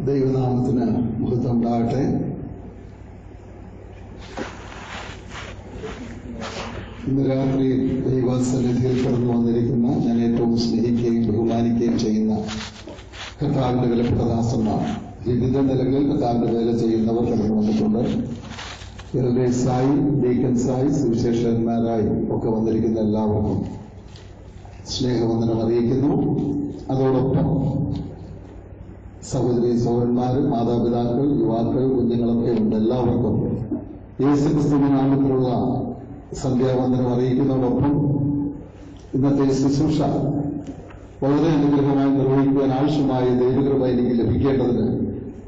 ദൈവനാമത്തിന് മഹത്വം ഉണ്ടാകട്ടെ. ഇന്ന് രാത്രി ദൈവസന്നിധിയിൽ കടന്നു വന്നിരിക്കുന്ന ഞാൻ ഏറ്റവും സ്നേഹിക്കുകയും ബഹുമാനിക്കുകയും ചെയ്യുന്ന കർത്താവിന്റെ വിലപ്പെട്ട ദാസന്മാർ, വിവിധ നിലകളിൽ കർത്താവിന്റെ വേല ചെയ്യുന്നവർ കടന്നു വന്നിട്ടുണ്ട്. എൽഡേഴ്സായി, ഡീക്കൻസായി, സുവിശേഷന്മാരായി ഒക്കെ വന്നിരിക്കുന്ന എല്ലാവർക്കും സ്നേഹവന്ദനം അറിയിക്കുന്നു. അതോടൊപ്പം സഹോദരി സഹോദരന്മാർ, മാതാപിതാക്കൾ, യുവാക്കൾ, കുഞ്ഞുങ്ങളൊക്കെ ഉണ്ട്. എല്ലാവർക്കും യേശുക്രിസ്തുവിന്റെ നാമത്തിലുള്ള സന്ധ്യാവന്ദനം അറിയിക്കുന്നതോടൊപ്പം ഇന്നത്തെ ശുശ്രൂഷ വളരെ അനുഗ്രഹമായി നിർവഹിക്കുവാൻ ആവശ്യമായ ദൈവകൃപ എനിക്ക് ലഭിക്കേണ്ടതിന്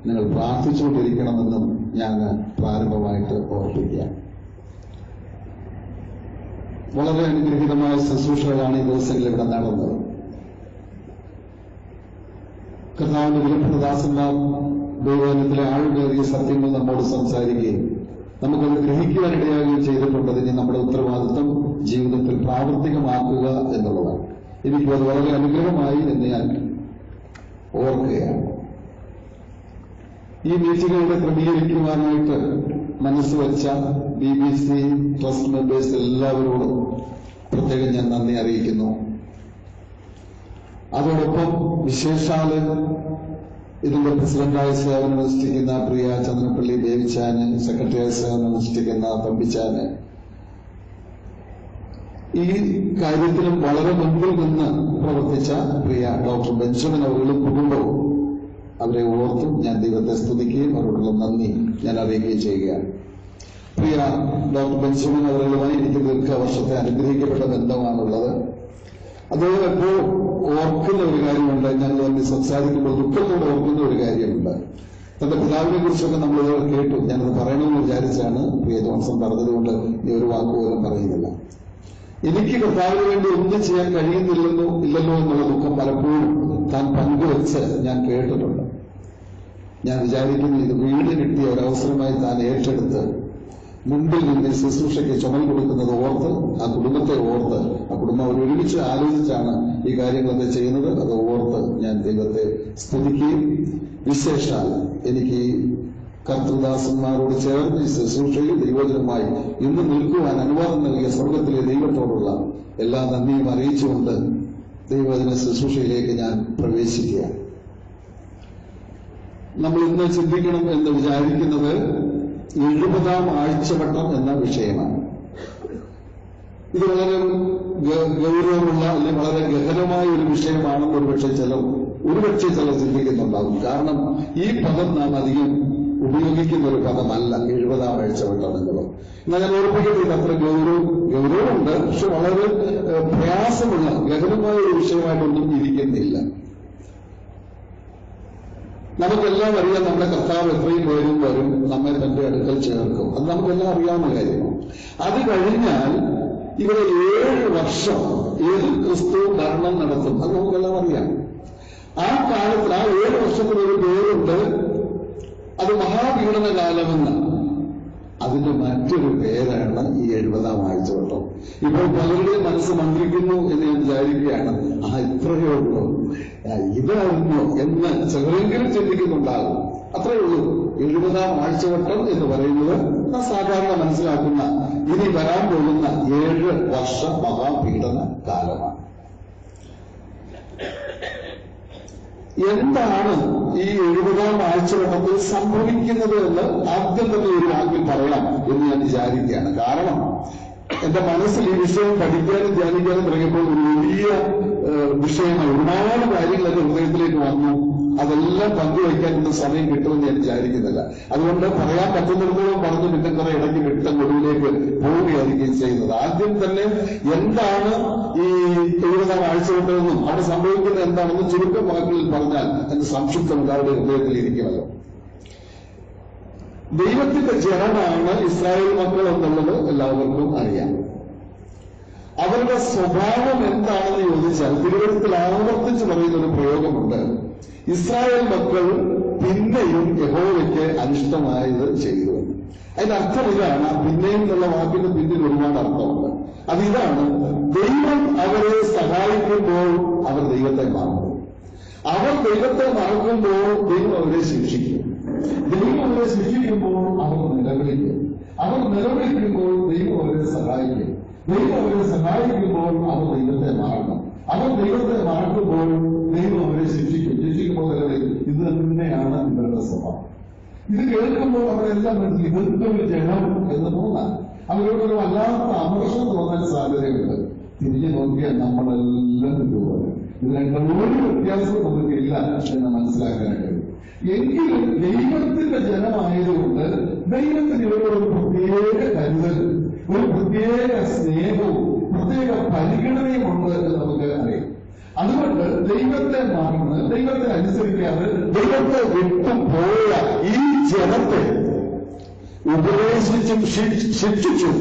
നിങ്ങൾ പ്രാർത്ഥിച്ചുകൊണ്ടിരിക്കണമെന്നും ഞാൻ പ്രാരംഭമായിട്ട് ഓർപ്പിക്കാം. വളരെ അനുഗ്രഹീതമായ ശുശ്രൂഷകളാണ് ഈ ദിവസങ്ങളിൽ ഇവിടെ നടന്നത്. കർത്താവിന്റെ വിലപ്പെട്ട ദാസന്മാർ ദൈവത്തിലെ ആഴമേറിയ സത്യങ്ങൾ നമ്മോട് സംസാരിക്കുകയും നമുക്കത് ഗ്രഹിക്കുവാനിടയാകുകയും ചെയ്തിട്ടുണ്ട്. ഇനി നമ്മുടെ ഉത്തരവാദിത്വം ജീവിതത്തിൽ പ്രാവർത്തികമാക്കുക എന്നുള്ളതാണ്. എനിക്കും അത് വളരെ അനുഗ്രഹമായി എന്ന് ഞാൻ ഓർക്കുകയാണ്. ഈ മീറ്റിങ്ങുകളെ ക്രമീകരിക്കുവാനായിട്ട് മനസ്സുവെച്ച BBC ട്രസ്റ്റ് മെമ്പേഴ്സ് എല്ലാവരോടും പ്രത്യേകം ഞാൻ നന്ദി അറിയിക്കുന്നു. അതോടൊപ്പം വിശേഷാല് ഇതിന്റെ പ്രസിഡന്റായി സേവനം അനുഷ്ഠിക്കുന്ന പ്രിയ ചന്ദ്രപ്പള്ളി ദേവിച്ചാന്, സെക്രട്ടറിയായി സേവനം അനുഷ്ഠിക്കുന്ന തമ്പിച്ചാന്, ഈ കാര്യത്തിലും വളരെ മുൻപിൽ നിന്ന് പ്രവർത്തിച്ച പ്രിയ ഡോക്ടർ ബെഞ്ചമിൻ അവர்களுം കുടുംബവും, അവരെ ഓർത്തും ഞാൻ ദൈവത്തെ സ്തുതിക്കുകയും അവരോടുള്ള നന്ദി ഞാൻ അറിയിക്കുകയും ചെയ്യുകയാണ്. പ്രിയ ഡോക്ടർ ബെഞ്ചമിൻ അവர்களுമായി എനിക്ക് ദീർഘവർഷത്തെ അനുഗ്രഹിക്കപ്പെട്ട ബന്ധമാണുള്ളത്. അദ്ദേഹം എപ്പോൾ ഓർക്കുന്ന ഒരു കാര്യമുണ്ട്, ഞങ്ങൾ തമ്മിൽ സംസാരിക്കുമ്പോൾ ദുഃഖത്തോടെ ഓർക്കുന്ന ഒരു കാര്യമുണ്ട്. തന്റെ പിതാവിനെ കുറിച്ചൊക്കെ നമ്മൾ കേട്ടു. ഞാനത് പറയണമെന്ന് വിചാരിച്ചാണ് പ്രിയ ജോൺസൺ പറഞ്ഞതുകൊണ്ട് ഈ ഒരു വാക്കുപോലും പറയുന്നില്ല. എനിക്ക് കർത്താവിന് വേണ്ടി ഒന്നും ചെയ്യാൻ കഴിയുന്നില്ലല്ലോ എന്നുള്ള ദുഃഖം പലപ്പോഴും താൻ പങ്കുവെച്ച് ഞാൻ കേട്ടിട്ടുണ്ട്. ഞാൻ വിചാരിക്കുന്നു ഇത് വീട് കിട്ടിയ ഒരവസരമായി താൻ ഏറ്റെടുത്ത് മുൻപിൽ നിന്ന് ശുശ്രൂഷയ്ക്ക് ചുമൽ കൊടുക്കുന്നത് ഓർത്ത്, ആ കുടുംബത്തെ ഓർത്ത്, ആ കുടുംബം ഒരുമിച്ച് ആലോചിച്ചാണ് ഈ കാര്യങ്ങളൊക്കെ ചെയ്യുന്നത്. അത് ഓർത്ത് ഞാൻ ദൈവത്തെ സ്തുതിക്കുകയും വിശേഷാൽ എനിക്ക് കർത്തൃദാസന്മാരോട് ചേർന്ന് ഈ ശുശ്രൂഷയിൽ ദൈവജനമായി ഇന്ന് നിൽക്കുവാൻ അനുവാദം നൽകിയ സ്വർഗത്തിലെ ദൈവത്തോടുള്ള എല്ലാ നന്ദിയും അറിയിച്ചുകൊണ്ട് ദൈവജന ശുശ്രൂഷയിലേക്ക് ഞാൻ പ്രവേശിക്കുകയാണ്. നമ്മൾ ഇന്ന് ചിന്തിക്കണം എന്ന് വിചാരിക്കുന്നത് 70-ാം ആഴ്ചവട്ടം എന്ന വിഷയമാണ്. ഇത് വളരെ ഗൗരവമുള്ള അല്ലെങ്കിൽ വളരെ ഗഹനമായ ഒരു വിഷയമാണെന്ന് ഒരുപക്ഷെ ചിലർ ചിന്തിക്കുന്നുണ്ടാകും. കാരണം ഈ പദം നാം അധികം ഉപയോഗിക്കുന്ന ഒരു പദമല്ല 70-ാം ആഴ്ചവട്ടം എന്നുള്ളത്. എന്നാൽ ഞാൻ ഓർപ്പിക്കട്ടെ, ഇത് അത്ര ഗൗരവമുണ്ട്, പക്ഷെ വളരെ പ്രയാസമുള്ള ഗഹനമായ ഒരു വിഷയമായിട്ടൊന്നും ഇരിക്കുന്നില്ല. നമുക്കെല്ലാം അറിയാം, നമ്മുടെ കർത്താവ് എത്രയും പേരും വരും, നമ്മെ തന്റെ അടുക്കൽ ചേർക്കും. അത് നമുക്കെല്ലാം അറിയാവുന്ന കാര്യമാണ്. അത് കഴിഞ്ഞാൽ ഇവിടെ 7 വർഷം ഏത് ക്രിസ്തു ഭരണം നടത്തും, അത് നമുക്കെല്ലാം അറിയാം. ആ കാലത്തിൽ ആ 7 വർഷത്തിനൊരു പേരുണ്ട്, അത് മഹാപീഡന കാലമെന്ന്. അതിന്റെ മറ്റൊരു പേരാണ് ഈ 70-ാം ആഴ്ചവട്ടം. ഇപ്പോൾ പലരുടെയും മനസ്സ് മന്ത്രിക്കുന്നു എന്ന് ഞാൻ വിചാരിക്കുകയാണ്. ഇത്രയേ ഉള്ളൂ, ഇതായിരുന്നു എന്ന് ചിലരെങ്കിലും ചിന്തിക്കുന്നുണ്ടാകും. അത്രയേ ഉള്ളൂ. 70-ാം ആഴ്ചവട്ടം എന്ന് പറയുന്നത് നാം സാധാരണ മനസ്സിലാക്കുന്ന ഇനി വരാൻ പോകുന്ന 7 വർഷ മഹാപീഡന കാലമാണ്. എന്താണ് ഈ 70-ാം ആഴ്ചവട്ടത്തിൽ സംഭവിക്കുന്നത് എന്ന് ആദ്യം തന്നെ ഒരു വാക്കിൽ പറയാം എന്ന് ഞാൻ വിചാരിക്കുകയാണ്. കാരണം എന്റെ മനസ്സിൽ ഈ വിഷയം പഠിക്കാനും ധ്യാനിക്കാനും തുടങ്ങിയപ്പോൾ ഒരു വലിയ വിഷയമായി ഒരുപാട് കാര്യങ്ങളൊക്കെ ഹൃദയത്തിലേക്ക് വന്നു. അതെല്ലാം പങ്കുവയ്ക്കാൻ ഇന്ന് സമയം കിട്ടുമെന്ന് ഞാൻ വിചാരിക്കുന്നില്ല. അതുകൊണ്ട് പറയാൻ പറ്റുന്നിടത്തോളം പറഞ്ഞ് പിന്നെ കുറെ ഇടയ്ക്ക് വിട്ട ഒടുവിലേക്ക് പോവുകയായിരിക്കും ചെയ്യുന്നത്. ആദ്യം തന്നെ എന്താണ് ഈ 70-ാം ആഴ്ചവട്ടമെന്നും അവിടെ സംഭവിക്കുന്നത് എന്താണെന്ന് ചുരുക്കം വാക്കുകളിൽ പറഞ്ഞാൽ എന്റെ സംക്ഷിപ്തം എല്ലാവരുടെ ഹൃദയത്തിൽ ഇരിക്കുമല്ലോ. ദൈവത്തിന്റെ ജനമാണ് ഇസ്രായേൽ മക്കൾ എന്നുള്ളത് എല്ലാവർക്കും അറിയാം. അവരുടെ സ്വഭാവം എന്താണെന്ന് ചോദിച്ചാൽ തിരുവചനത്തിൽ ആവർത്തിച്ച് പറയുന്ന ഒരു പ്രയോഗമുണ്ട്. ഇസ്രായേൽ മക്കൾ പിന്നെയും യഹോവയ്ക്ക് അനിഷ്ടമായത് ചെയ്തു. അതിന്റെ അർത്ഥം ഇതാണ്. പിന്നെയും എന്നുള്ള വാക്കിന് പിന്നിൽ ഒരുപാട് അർത്ഥമുണ്ട്. അതിതാണ്, ദൈവം അവരെ സഹായിക്കുമ്പോൾ അവർ ദൈവത്തെ മറന്നു. അവർ ദൈവത്തെ മറക്കുമ്പോൾ ദൈവം അവരെ ശിക്ഷിക്കും. ദൈവം അവരെ ശിക്ഷിക്കുമ്പോൾ അവർ നിലവിളിക്കും. അവർ നിലവിളിക്കുമ്പോൾ ദൈവം അവരെ സഹായിക്കും. ദൈവം അവരെ സഹായിക്കുമ്പോൾ അവർ ദൈവത്തെ മറക്കും. അവർ ദൈവത്തെ മറക്കുമ്പോൾ ദൈവം അവരെ ശിക്ഷിക്കും. ശിക്ഷിക്കുമ്പോൾ നിലവിളിക്കും. ഇത് തന്നെയാണ് ഇവരുടെ സ്വഭാവം. ഇത് കേൾക്കുമ്പോൾ അവരെല്ലാം ഇതൊരു ജനം എന്ന് തോന്നാൻ, അവരോടൊരു വല്ലാത്ത അമർഷം തോന്നാൻ സാധ്യതയുണ്ട്. തിരിഞ്ഞു നോക്കിയാൽ നമ്മളെല്ലാം ഇതുപോലെ. ഇത് രണ്ടും ഒരു വ്യത്യാസവും നമുക്കില്ല എന്ന് മനസ്സിലാക്കാനായിട്ട്. എങ്കിലും ദൈവത്തിന്റെ ജനമായതുകൊണ്ട് ദൈവത്തിന് ഇവരോട് പ്രത്യേക കരുതൽ, ഒരു പ്രത്യേക സ്നേഹവും പ്രത്യേക പരിഗണനയുമുണ്ട് എന്ന് നമുക്ക് അറിയാം. അതുകൊണ്ട് ദൈവത്തെ മറന്ന് ദൈവത്തെ അനുസരിക്കാതെ ദൈവത്തെ വിട്ടും പോയ ഈ ജനത്തെ ഉപദേശിച്ചും ശിക്ഷിച്ചും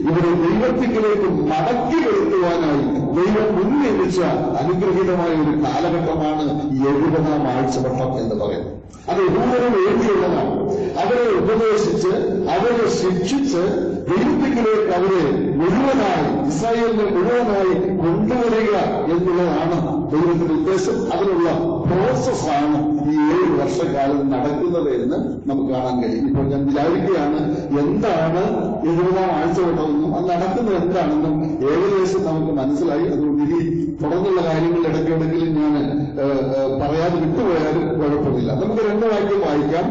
ഇവരെ ദൈവത്തിലേക്ക് മടക്കി വരുത്തുവാനായി ദൈവം മുൻനിയമിച്ച അനുഗ്രഹീതമായ ഒരു കാലഘട്ടമാണ് 70-ാം ആഴ്ചവട്ടം എന്ന് പറയുന്നത്. അത് യഹൂദന് വേണ്ടിയുള്ളതാണ്. അവരെ ഉപദേശിച്ച് അവരെ ശിക്ഷിച്ച് ദൈവത്തിലേക്ക് അവരെ മുഴുവനായി, ഇസ്രായേലിനെ മുഴുവനായി കൊണ്ടുവരിക എന്നുള്ളതാണ് ദൈവത്തിന്റെ ഉദ്ദേശം. അതിനുള്ള പ്രോസസ്സാണ് ഈ 7 വർഷക്കാലം നടക്കുന്നത് എന്ന് നമുക്ക് കാണാൻ കഴിയും. ഇപ്പോൾ ഞാൻ വിചാരിക്കുകയാണ് എന്താണ് 70-ാം ആഴ്ചവട്ടമെന്നും അത് നടക്കുന്നത് എന്താണെന്നും ഏകദേശം നമുക്ക് മനസ്സിലായി. അതുകൊണ്ട് ഇനി തുടർന്നുള്ള കാര്യങ്ങൾ ഇടയ്ക്കിടയ്ക്കിലും ഞാൻ പറയാതെ വിട്ടുപോയാലും കുഴപ്പമില്ല. നമുക്ക് 2 വാക്യം വായിക്കാം.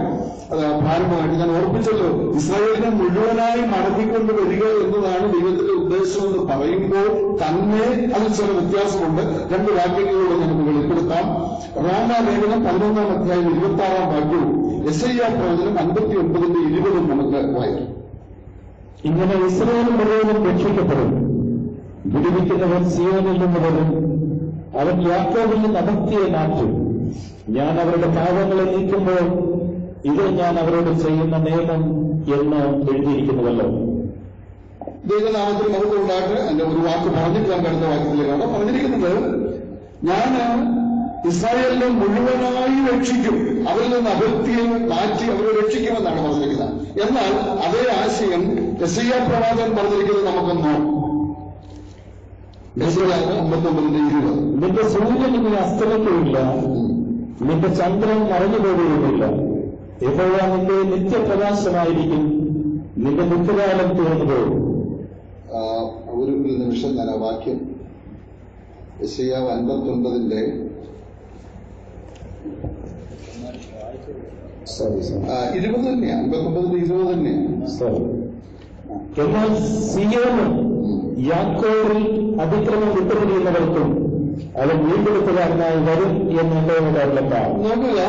പ്രാരംഭമായിട്ട് ഞാൻ ഓർപ്പിച്ചല്ലോ, ഇസ്രായേലിനെ മുഴുവനായി മടക്കിക്കൊണ്ട് വരിക എന്നതാണ് ദൈവത്തിന്റെ ഉദ്ദേശമെന്ന് പറയുമ്പോൾ തന്നെ അതിൽ ചില വ്യത്യാസമുണ്ട്. 2 വാക്യങ്ങളിലൂടെ നമുക്ക് വെളിപ്പെടുത്താം. റോമാലേഖനം 11-ാം അധ്യായം 26-ാം വാക്യവും യെശയ്യാ പ്രവചനം 59-ന്റെ 20 നമുക്ക് വായിക്കാം. ഇങ്ങനെ ഇസ്രായേൽ മുഴുവനും രക്ഷിക്കപ്പെടും. വിടുവിക്കുന്നവൻ സിയോനിൽ നിന്ന് വരും. അവൻ യാക്കോബിൽ നിന്ന് അഭക്തിയെ മാറ്റും. ഞാൻ അവരുടെ പാപങ്ങളെ നീക്കുമ്പോൾ ഇത് ഞാൻ അവരോട് ചെയ്യുന്ന നിയമം എന്ന് എഴുതിയിരിക്കുന്നുവല്ലോ. ദൈവനാമത്തിൽ മഹത്വം ഉണ്ടാകട്ടെ. എന്റെ ഒരു വാക്ക് പറഞ്ഞിട്ട് ഞാൻ അടുത്ത വാക്യത്തിലേക്കാണ് പറഞ്ഞിരിക്കുന്നത്. ഞാൻ ഇസ്രായേലിനെ മുഴുവനായി രക്ഷിക്കും, അവരിൽ നിന്ന് അഭക്തിയെ മാറ്റി അവരെ രക്ഷിക്കുമെന്നാണ് പറഞ്ഞിരിക്കുന്നത്. എന്നാൽ അതേ ആശയം യെശയ്യാ പ്രവാചകൻ പറഞ്ഞിരിക്കുന്നത് നമുക്കൊന്നോ. യെശയ്യാ 59-ന്റെ 20. നിന്റെ സൂര്യൻ ഇനി അസ്തമിക്കുകയില്ല, നിന്റെ ചന്ദ്രൻ മറഞ്ഞു പോകുകയുമില്ല. യഹോവ നിന്റെ നിത്യപ്രകാശമായിരിക്കും, നിന്റെ നിത്യകാലം തീർന്നു പോകും. ഒരു നിമിഷം ഞാൻ ആ വാക്യം യെശയ്യാ 59-ന്റെ 20 തന്നെയാണ്. 59-ന്റെ 20 തന്നെയാണ്. എന്നാൽ സിയോനും യാക്കോബിൽ അതിക്രമം വിട്ടുപിടിയുന്നവർക്കും അവൻ വീണ്ടെടുത്തുകാരനായി വരും എന്ന് എന്നുള്ളതാണ്. നോക്കുക,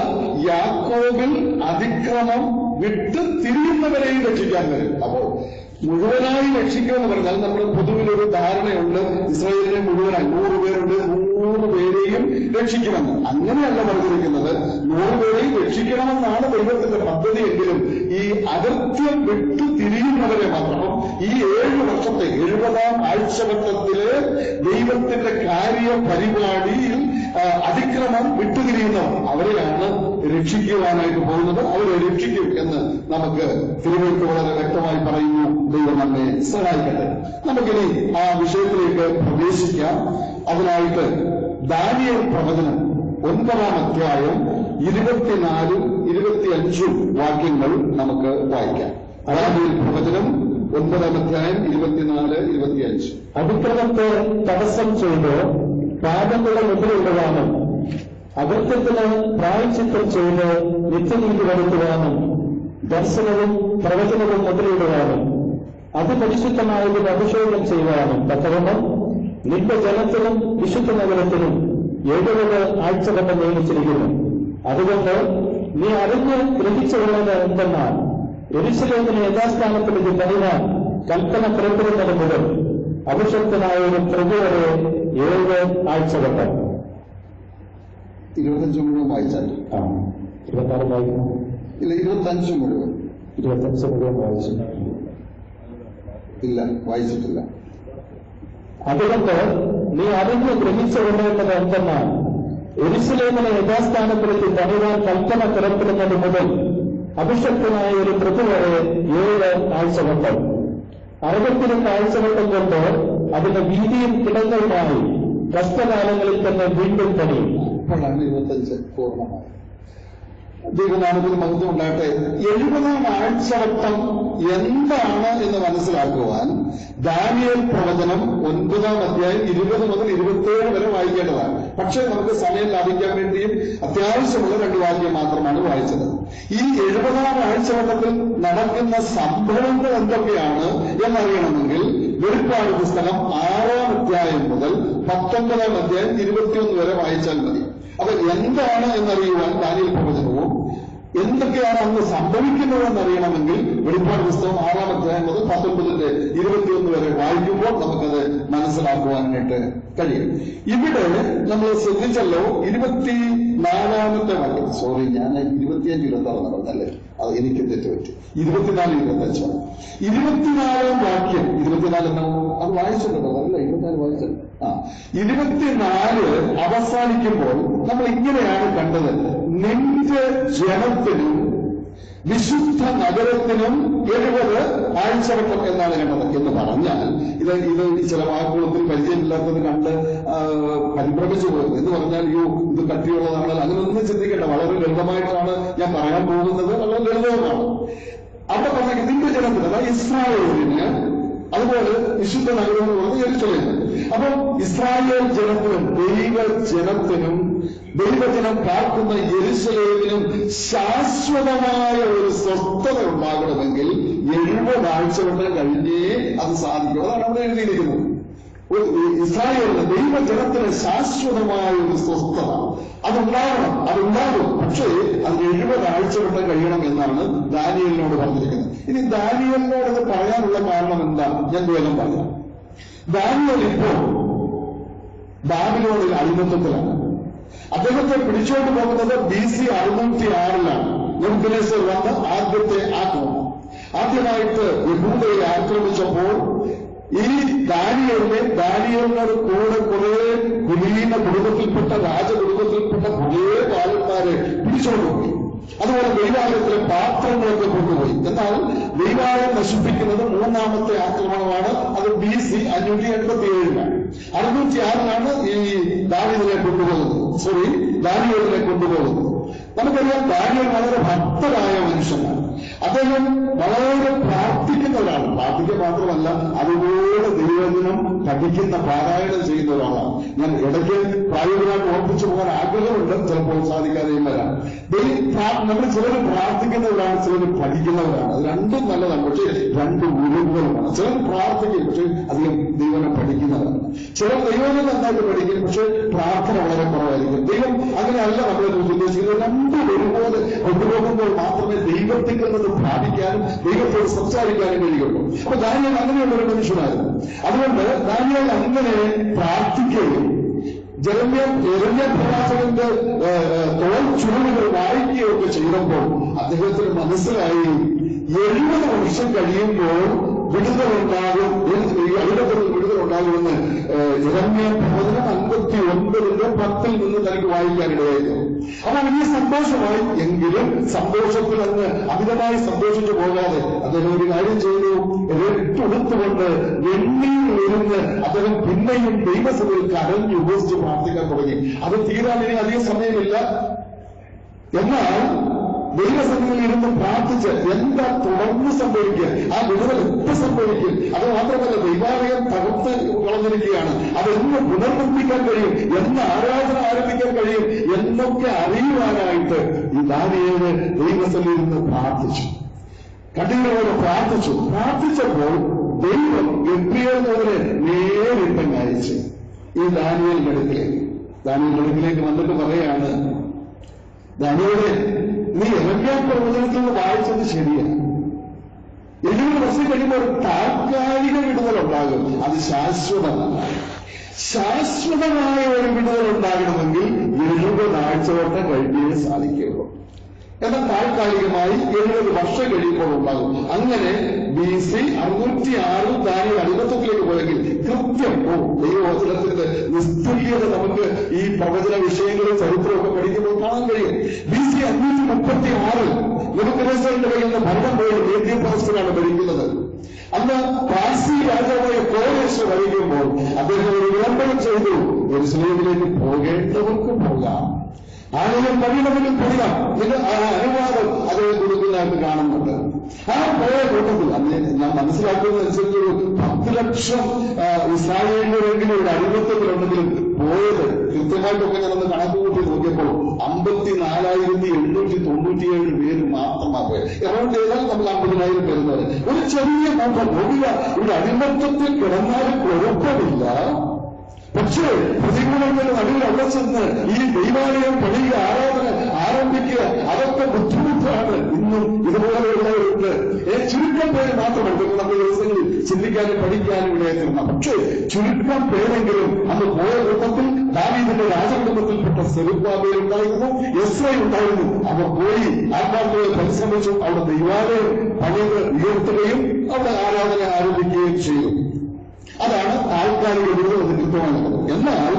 യാക്കോബിൽ അതിക്രമം വിട്ട് തിരിയുന്നവരെയും രക്ഷിക്കാൻ വരും. അപ്പോൾ മുഴുവനായി രക്ഷിക്കുമെന്ന് പറഞ്ഞാൽ നമ്മൾ പൊതുവിലൊരു ധാരണയുണ്ട്, ഇസ്രായേലിനെ മുഴുവനായി 100 പേരുണ്ട്, 100 പേരെയും രക്ഷിക്കുമെന്ന്. അങ്ങനെയല്ല പറഞ്ഞിരിക്കുന്നത്. 100 പേരെയും രക്ഷിക്കണമെന്നാണ് ദൈവത്തിന്റെ പദ്ധതി. എങ്കിലും ഈ അകൃത്യം വിട്ടു തിരിയുന്നവരെ മാത്രം ഈ 7 വർഷത്തെ 70-ാം ആഴ്ചവട്ടത്തിലെ ദൈവത്തിന്റെ കാര്യ പരിപാടിയിൽ അതിക്രമം വിട്ടുതിരിയുന്നവർ അവരെയാണ് രക്ഷിക്കുവാനായിട്ട് പോകുന്നത്. അവരെ രക്ഷിക്കും എന്ന് നമുക്ക് തിരുവഴുത്ത് വളരെ വ്യക്തമായി പറയുന്നു. ദൈവം നമ്മെ സഹായിക്കട്ടെ. നമുക്കിനി ആ വിഷയത്തിലേക്ക് പ്രവേശിക്കാം. അതിനായിട്ട് ദാനിയേൽ പ്രവചനം 9-ാം അധ്യായം 24-ഉം 25-ഉം വാക്യങ്ങൾ നമുക്ക് വായിക്കാം. ദാനിയേൽ പ്രവചനം 9-ാം അധ്യായം 24-25. അതിക്രമത്തെ തടസ്സം ചെയ്ത് പാപങ്ങളുടെ മുതലുള്ളവാനും അകൃത്യത്തിന് പ്രായശ്ചിത്തം ചെയ്ത് നിത്യനീതി വരുത്തുവാനും ദർശനവും പ്രവചനവും മുതലിടുവാനും അതിപരിശുദ്ധമായതിന് അഭിഷേകം ചെയ്യുവാനും തക്കവണ്ണം നിന്റെ ജനത്തിനും വിശുദ്ധ നഗരത്തിനും 70 ആഴ്ചവട്ടം നിയമിച്ചിരിക്കുന്നു. അതുകൊണ്ട് നീ അറിഞ്ഞ് ഗ്രഹിച്ചുകൊള്ളത് എന്തെന്നാൽ യെരൂശലേമിനെ യഥാസ്ഥാനത്തിലേക്ക് പണിയാൻ കൽപ്പന പുറപ്പെടുന്നത് മുതൽ അഭിഷക്തനായ ഒരു പ്രഭു വരെ 7 ആഴ്ചവട്ടം. 25 മുഴുവൻ വായിച്ചാൽ 26 വായിക്കണം. ഇല്ല, 25 മുഴുവൻ. 25 മുഴുവൻ വായിച്ചു. ഇല്ല, വായിച്ചിട്ടില്ല. അതുകൊണ്ട് നീ അറിഞ്ഞ് ഗ്രഹിച്ചുകൊണ്ടേണ്ടത് എന്തെന്നാൽ യെരൂശലേമിനെ യഥാസ്ഥാനത്തിലേക്ക് പണിയാൻ കൽപ്പന പുറപ്പെടുന്നത് മുതൽ അഭിഷക്തനായ ഒരു പ്രഭു വരെ 7 ആഴ്ചവട്ടം. 62 ആഴ്ചവട്ടം കൊണ്ട് അതിന്റെ വീതിയും കിടങ്ങളുമായി കഷ്ടകാലങ്ങളിൽ തന്നെ വീണ്ടും പണിയും. ഇപ്പോഴാണ് 25 പൂർണ്ണമായത്. ദൈവനാമത്തിന് മഹത്വം ഉണ്ടാകട്ടെ. 70-ാം ആഴ്ചവട്ടം എന്താണ് എന്ന് മനസ്സിലാക്കുവാൻ ദാനിയേൽ പ്രവചനം 9-ാം അധ്യായം 20 മുതൽ 27 വരെ വായിക്കേണ്ടതാണ്. പക്ഷേ നമുക്ക് സമയം ലാഭിക്കാൻ വേണ്ടിയും അത്യാവശ്യമുള്ള 2 വാക്യം മാത്രമാണ് വായിച്ചത്. ഈ 70-ാം ആഴ്ചവട്ടത്തിൽ നടക്കുന്ന സംഭവങ്ങൾ എന്തൊക്കെയാണ് എന്നറിയണമെങ്കിൽ വെളിപ്പാട് പുസ്തകം 6-ാം അധ്യായം മുതൽ 19-ാം അധ്യായം 21 വരെ വായിച്ചാൽ മതി. അപ്പൊ എന്താണ് എന്നറിയുവാൻ ദാനിയേൽ പ്രവചനവും എന്തൊക്കെയാണ് അന്ന് സംഭവിക്കുന്നതെന്നറിയണമെങ്കിൽ വെളിപ്പാട് പുസ്തകം 6-ാം അധ്യായം മുതൽ 19-ന്റെ 21 വരെ വായിക്കുമ്പോൾ നമുക്കത് മനസ്സിലാക്കുവാനായിട്ട് കഴിയും. ഇവിടെ നമ്മൾ ശ്രദ്ധിച്ചല്ലോ 24-ാമത്തെ വാക്യം, സോറി ഞാൻ 25-26 നടന്നല്ലേ, അത് എനിക്ക് തെറ്റുപറ്റി. 24-25 24-ാം വാക്യം 24 അത് വായിച്ചിട്ടുണ്ടോ? അല്ല 24 വായിച്ചിട്ടുണ്ട്. 24 അവസാനിക്കുമ്പോൾ നമ്മൾ ഇങ്ങനെയാണ് കണ്ടത്: നിന്റെ ജനത്തിനും വിശുദ്ധ നഗരത്തിനും 70 ആഴ്ചവട്ടം എന്നാണ് കണ്ടത് എന്ന് പറഞ്ഞാൽ ഇത് ചില വാക്കുകളൊത്തിരി പരിചയമില്ലാത്തത് കണ്ട് പരിഭ്രമിച്ചു പോകുന്നത്. എന്ന് പറഞ്ഞാൽ ഇത് കട്ടിയുള്ളതാണ്, അങ്ങനെ ഒന്നും ചിന്തിക്കേണ്ട. വളരെ ലളിതമായിട്ടാണ് ഞാൻ പറയാൻ പോകുന്നത്. വളരെ ലളിതമാണ്. അവിടെ പറഞ്ഞ നിന്റെ ജനത്തിന്, അതായത് ഇസ്രായേലിന്, അതുപോലെ വിശുദ്ധ നഗരം എന്ന് പറഞ്ഞ് യെരൂശലേം. അപ്പം ഇസ്രായേൽ ജനത്തിനും ദൈവജനം പാർക്കുന്ന യെരൂശലേമിനും ശാശ്വതമായ ഒരു സ്വസ്ഥത ഉണ്ടാകണമെങ്കിൽ 70 ആഴ്ചവട്ടം കഴിഞ്ഞേ അത് സാധിക്കും. അതാണ് അവിടെ എഴുതിയിരിക്കുന്നത്. ഇസ്രായേലിന്, ദൈവജനത്തിന് ശാശ്വതമായ ഒരു സ്വസ്ഥത അതുണ്ടാകും. പക്ഷേ അത് 70 ആഴ്ചവട്ടം കഴിയണം എന്നാണ് ദാനിയേലിനോട് പറഞ്ഞിരിക്കുന്നത്. ഇനി ദാനിയേലിനോട് ഇത് പറയാനുള്ള കാരണം എന്താ? ഞാൻ വേഗം പറയാം. ദാനിയേൽ ഇപ്പോൾ ബാബിലോണിൽ അടിമത്തത്തിലാണ്. അദ്ദേഹത്തെ പിടിച്ചോണ്ട് പോകുന്നത് BC 606-ലാണ്. നെബൂഖദ്നേസർ വന്ന് ആദ്യത്തെ ആക്രമണം. ആദ്യമായിട്ട് യഹൂദയെ ആക്രമിച്ചപ്പോൾ ഈ ദാനിയേലിനോട് കൂടെ കുറെ കുലീന കുടുംബത്തിൽപ്പെട്ട, രാജകുടുംബത്തിൽപ്പെട്ട കുറെ ബാലന്മാരെ പിടിച്ചുകൊണ്ടുപോയി. അതുപോലെ ദൈവാലയത്തിലെ പാത്രങ്ങളൊക്കെ കൊണ്ടുപോയി. എന്നാൽ ദൈവാലയം നശിപ്പിക്കുന്നത് 3-ാമത്തെ ആക്രമണമാണ്. അത് BC 587-ലാണ്. 606-ലാണ് ഈ ദാനിയേലിനെ കൊണ്ടുപോകുന്നത്. നമുക്കറിയാം ദാനിയേൽ വളരെ ഭക്തരായ മനുഷ്യനാണ്. അദ്ദേഹം വളരെ പ്രാർത്ഥിക്കുന്നവരാണ്. പ്രാർത്ഥിക്കുക മാത്രമല്ല, അതുപോലെ ദൈവജനം പഠിക്കുന്ന, പാരായണം ചെയ്യുന്ന ഒരാളാണ്. ഞാൻ ഇടയ്ക്ക് പ്രായോഗികമായിട്ട് ഓർപ്പിച്ചു പോകാൻ ആഗ്രഹമുണ്ട്, ചിലപ്പോൾ സാധിക്കാതെയും വരാം. നമ്മൾ ചിലർ പ്രാർത്ഥിക്കുന്നവരാണ്, ചിലർ പഠിക്കുന്നവരാണ്. അത് രണ്ടും നല്ലതാണ്. പക്ഷേ 2 ഉരുവുകളുമാണ്. ചിലർ പ്രാർത്ഥിക്കും, പക്ഷെ അധികം ദൈവനെ പഠിക്കുന്നവരാണ്. ചിലർ ദൈവനെ നന്നായിട്ട് പഠിക്കും, പക്ഷെ പ്രാർത്ഥന വളരെ കുറവായിരിക്കും. ദൈവം അങ്ങനെയല്ല നമ്മളെ ഉദ്ദേശിക്കുന്നത്. 2 ഒരുപോലെ കൊണ്ടുപോകുമ്പോൾ മാത്രമേ ദൈവത്തിൽ നിന്ന് പ്രാപിക്കാനും ദൈവത്തോട് സംസാരിക്കാനും കഴിയുള്ളൂ. അപ്പൊ ദാനിയേൽ അങ്ങനെയുള്ള ഒരു മനുഷ്യനായിരുന്നു. അതുകൊണ്ട് ദാനിയേൽ അങ്ങനെ പ്രാർത്ഥിക്കുകയും യെരമ്യാ പ്രവാചകന്റെ തോൾ ചുരുളുകൾ വായിക്കുകയൊക്കെ ചെയ്തപ്പോൾ അദ്ദേഹത്തിന് മനസ്സിലായി 70 വർഷം കഴിയുമ്പോൾ വിടുതലുണ്ടാകും, വിടുതലുണ്ടാകുമെന്ന് യെരമ്യാ പ്രവചനം 59-ന്റെ 10-ൽ നിന്ന് തനിക്ക് വായിക്കാനിടയായിരുന്നു. അപ്പോൾ വലിയ സന്തോഷമായി. എങ്കിലും സന്തോഷത്തിൽ അങ്ങ് അമിതമായി സന്തോഷിച്ചു പോകാതെ അദ്ദേഹം ഒരു കാര്യം ചെയ്തു. ഇട്ടുടുത്തുകൊണ്ട് എണ്ണയിൽ വരുന്ന് അദ്ദേഹം പിന്നെയും ദൈവസഭയിൽ കരഞ്ഞു ഉപസിച്ച് പ്രാർത്ഥിക്കാൻ തുടങ്ങി. അത് തീരാൻ ഇനി അധികം സമയമില്ല. എന്നാൽ ദൈവസഭയിൽ ഇരുന്ന് പ്രാർത്ഥിച്ച് എന്താ തുടർന്ന് സംഭവിക്കുക, ആ വിടുതൽ എപ്പോൾ സംഭവിക്കും, അത് മാത്രമല്ല ദൈവാലയം തകർത്ത് കളഞ്ഞിരിക്കുകയാണ്, അതെന്ന് പുനർനിർമ്മിക്കാൻ കഴിയും, എന്ന് ആരാധന ആരംഭിക്കാൻ കഴിയും എന്നൊക്കെ അറിയുവാനായിട്ട് ഈ ദാനിയേല് ദൈവസഭയിൽ ഇരുന്ന് പ്രാർത്ഥിച്ചു. കഠിനയോടെ പ്രാർത്ഥിച്ചപ്പോൾ ദൈവം ഗബ്രിയേലിനെ നേരിട്ടങ്ങ് അയച്ചു ഈ ദാനിയേലിന്റെ അടുക്കിലേക്ക് വന്നിട്ട് പറയാണ്, ദാനിയേലേ, നീ യെരമ്യാ പ്രവചനത്തിൽ നിന്ന് വായിച്ചത് ശരിയാണ്. 70 വർഷം കഴിയുമ്പോൾ ഒരു താൽക്കാലിക വിടുതലുണ്ടാകും, അത് ശാശ്വതമല്ല. ശാശ്വതമായ ഒരു വിടുതലുണ്ടാകണമെങ്കിൽ 70 ആഴ്ചവട്ടം കഴിഞ്ഞേ സാധിക്കുകയുള്ളൂ. എന്നാൽ താൽക്കാലികമായി 70 വർഷം കഴിയുമ്പോൾ ഉണ്ടാകും. അങ്ങനെ BC 606 ദാനിയേൽ അടിമത്തത്തിലേക്ക് പോയെങ്കിൽ കൃത്യം ദൈവവചനത്തിന്റെ നിസ്തുല്യത നമുക്ക് ഈ പ്രവചന വിഷയങ്ങളും ചരിത്രമൊക്കെ പഠിക്കുമ്പോൾ കാണാൻ കഴിയും. BC 536 നെബൂഖദ്നേസറിന്റെ കയ്യിൽ നിന്ന് ഭരണം പോയ മേദ്യപ്രവസ്ഥനാണ് ഭരിക്കുന്നത്. അന്ന് പാർസി രാജാവായ കോരേശ് വരിക്കുമ്പോൾ അദ്ദേഹം ഒരു വിളംബരം ചെയ്തു, യെരൂശലേമിലേക്ക് പോകേണ്ടവർക്ക് പോകാം, ആളുകൾ കഴിയണമെങ്കിൽ പറയാം. ഇത് ആ അനുവാദം അദ്ദേഹം കൊടുക്കുന്നതായിട്ട് കാണുന്നുണ്ട്. ആ പോയ കൂട്ടത്തിൽ അന്ന് ഞാൻ മനസ്സിലാക്കുന്നതനുസരിച്ച് ഒരു 10 ലക്ഷം ഇസ്രായേലിനെങ്കിലും ഒരു അടിമത്തത്തിലുണ്ടെങ്കിലും പോയത് കൃത്യമായിട്ടൊക്കെ ഞാനൊന്ന് കണക്ക് കൂട്ടി നോക്കിയപ്പോൾ 54,897 പേര് മാത്രമാണ് പോയത്. എറൗണ്ട് ചെയ്താൽ നമുക്ക് 50,000 പേരുന്നത്. ഒരു ചെറിയ കൂട്ടം നോക്കുക. ഒരു അടിമത്തത്തിൽ കിടന്നാലും കുഴപ്പമില്ല. പക്ഷേ പ്രതികൂലങ്ങളുടെ നടുവിൽ അവിടെ ചെന്ന് ഈ ദൈവാലയം പണിയുക, ആരാധന ആരംഭിക്കുക, അതൊക്കെ ബുദ്ധിമുട്ടാണ്. ഇന്നും ഇതുപോലെയുള്ളവരുണ്ട്. ചുരുക്കം പേര് മാത്രമുണ്ട് നമ്മുടെ ദിവസങ്ങളിൽ ചിന്തിക്കാനും പഠിക്കാനും ഇടയായിരുന്നു. പക്ഷേ ചുരുക്കം പേരെങ്കിലും അന്ന് പോയ കൂട്ടത്തിൽ ദാവീദിന്റെ രാജകുടുംബത്തിൽപ്പെട്ട സെരുബ്ബാബേൽ ഉണ്ടായിരുന്നു, എസ്ര ഉണ്ടായിരുന്നു. അവർ പോയി ആത്മാർത്ഥമായി പരിശ്രമിച്ചു. അവിടെ ദൈവാലയം പണിത് ഉയർത്തുകയും അവിടെ ആരാധന ആരംഭിക്കുകയും ചെയ്തു. അതാണ് താൽക്കാലിക വിടുതൽ എന്ന് കൃത്യമായി നടക്കുന്നത്. എന്നാൽ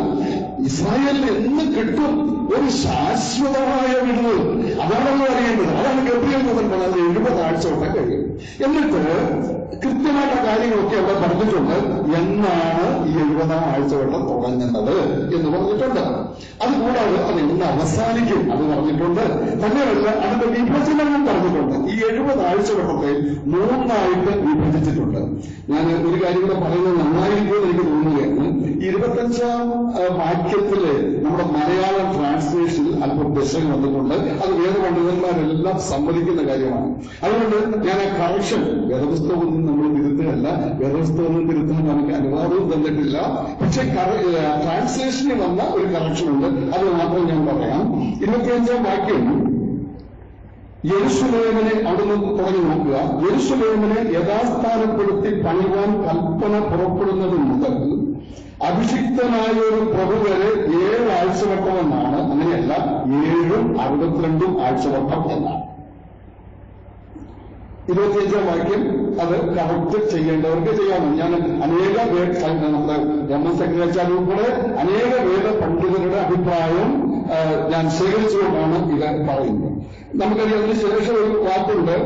ഇസ്രായേലിന് എന്ന് കിട്ടും ഒരു ശാശ്വതമായ വിടുതൽ? അതാണെന്ന് അറിയേണ്ടത്. അതാണ് ഗബ്രിയേൽ ദൂതൻ പറഞ്ഞത് 70 ആഴ്ച കൊണ്ടേ കഴിയും. എന്നിട്ട് കൃത്യമായിട്ട് കാര്യങ്ങളൊക്കെ അവിടെ പറഞ്ഞിട്ടുണ്ട്. എന്നാണ് ഈ 70-ാം ആഴ്ചവട്ടം തുടങ്ങുന്നത് എന്ന് പറഞ്ഞിട്ടുണ്ട്. അതുകൂടാതെ അത് എന്ന് അവസാനിക്കും അത് പറഞ്ഞിട്ടുണ്ട്. തന്നെയല്ല അതിന്റെ വിഭജനവും പറഞ്ഞിട്ടുണ്ട്. ഈ 70 ആഴ്ചവട്ടത്തെ 3ആയിട്ട് വിഭജിച്ചിട്ടുണ്ട്. ഞാൻ ഒരു കാര്യം കൂടെ പറയുന്നത് നന്നായിരിക്കുമെന്ന് എനിക്ക് തോന്നുകയാണ്. 25-ാം വാക്യത്തില് നമ്മുടെ മലയാളം ട്രാൻസ്ലേഷനിൽ അല്പം പെശക് വന്നിട്ടുണ്ട്. അത് വേദപണ്ഡിതന്മാരെല്ലാം സമ്മതിക്കുന്ന കാര്യമാണ്. അതുകൊണ്ട് ഞാൻ ആ കറക്ഷൻ, വേദപുസ്തകമൊന്നും നമ്മൾ തിരുത്തുകയല്ല, വേദപുസ്തകമൊന്നും തിരുത്താൻ നമുക്ക് അനുവാദവും തന്നിട്ടില്ല. പക്ഷെ ട്രാൻസ്ലേഷനിൽ വന്ന ഒരു കറക്ഷൻ ഉണ്ട്. അത് മാത്രം ഞാൻ പറയാം. 25-ാം വാക്യം യെരൂശലേമിനെ അവിടുന്ന് തുടങ്ങി നോക്കുക. യെരൂശലേമിനെ യഥാസ്ഥാനപ്പെടുത്തി പണിവാൻ കൽപ്പന പുറപ്പെടുന്നത് മുതൽ അഭിഷിക്തനായ ഒരു പ്രഭു വരെ 7 ആഴ്ചവട്ടമെന്നാണ്. അങ്ങനെയല്ല, 7ഉം 62ഉം ആഴ്ചവട്ടം എന്നാണ്. 25-ാം വാക്യം അത് കറക്റ്റ് ചെയ്യേണ്ടവർക്ക് ചെയ്യാമെന്ന് ഞാൻ അനേക നമ്മുടെ രമൺ സെക്രട്ടറി ഉൾപ്പെടെ അനേക വേദ പണ്ഡിതരുടെ അഭിപ്രായം ഞാൻ ശേഖരിച്ചുകൊണ്ടാണ് ഇത് പറയുന്നത്. നമുക്കറിയാം, അതിനുശേഷം ഒരു വാക്കുണ്ട്,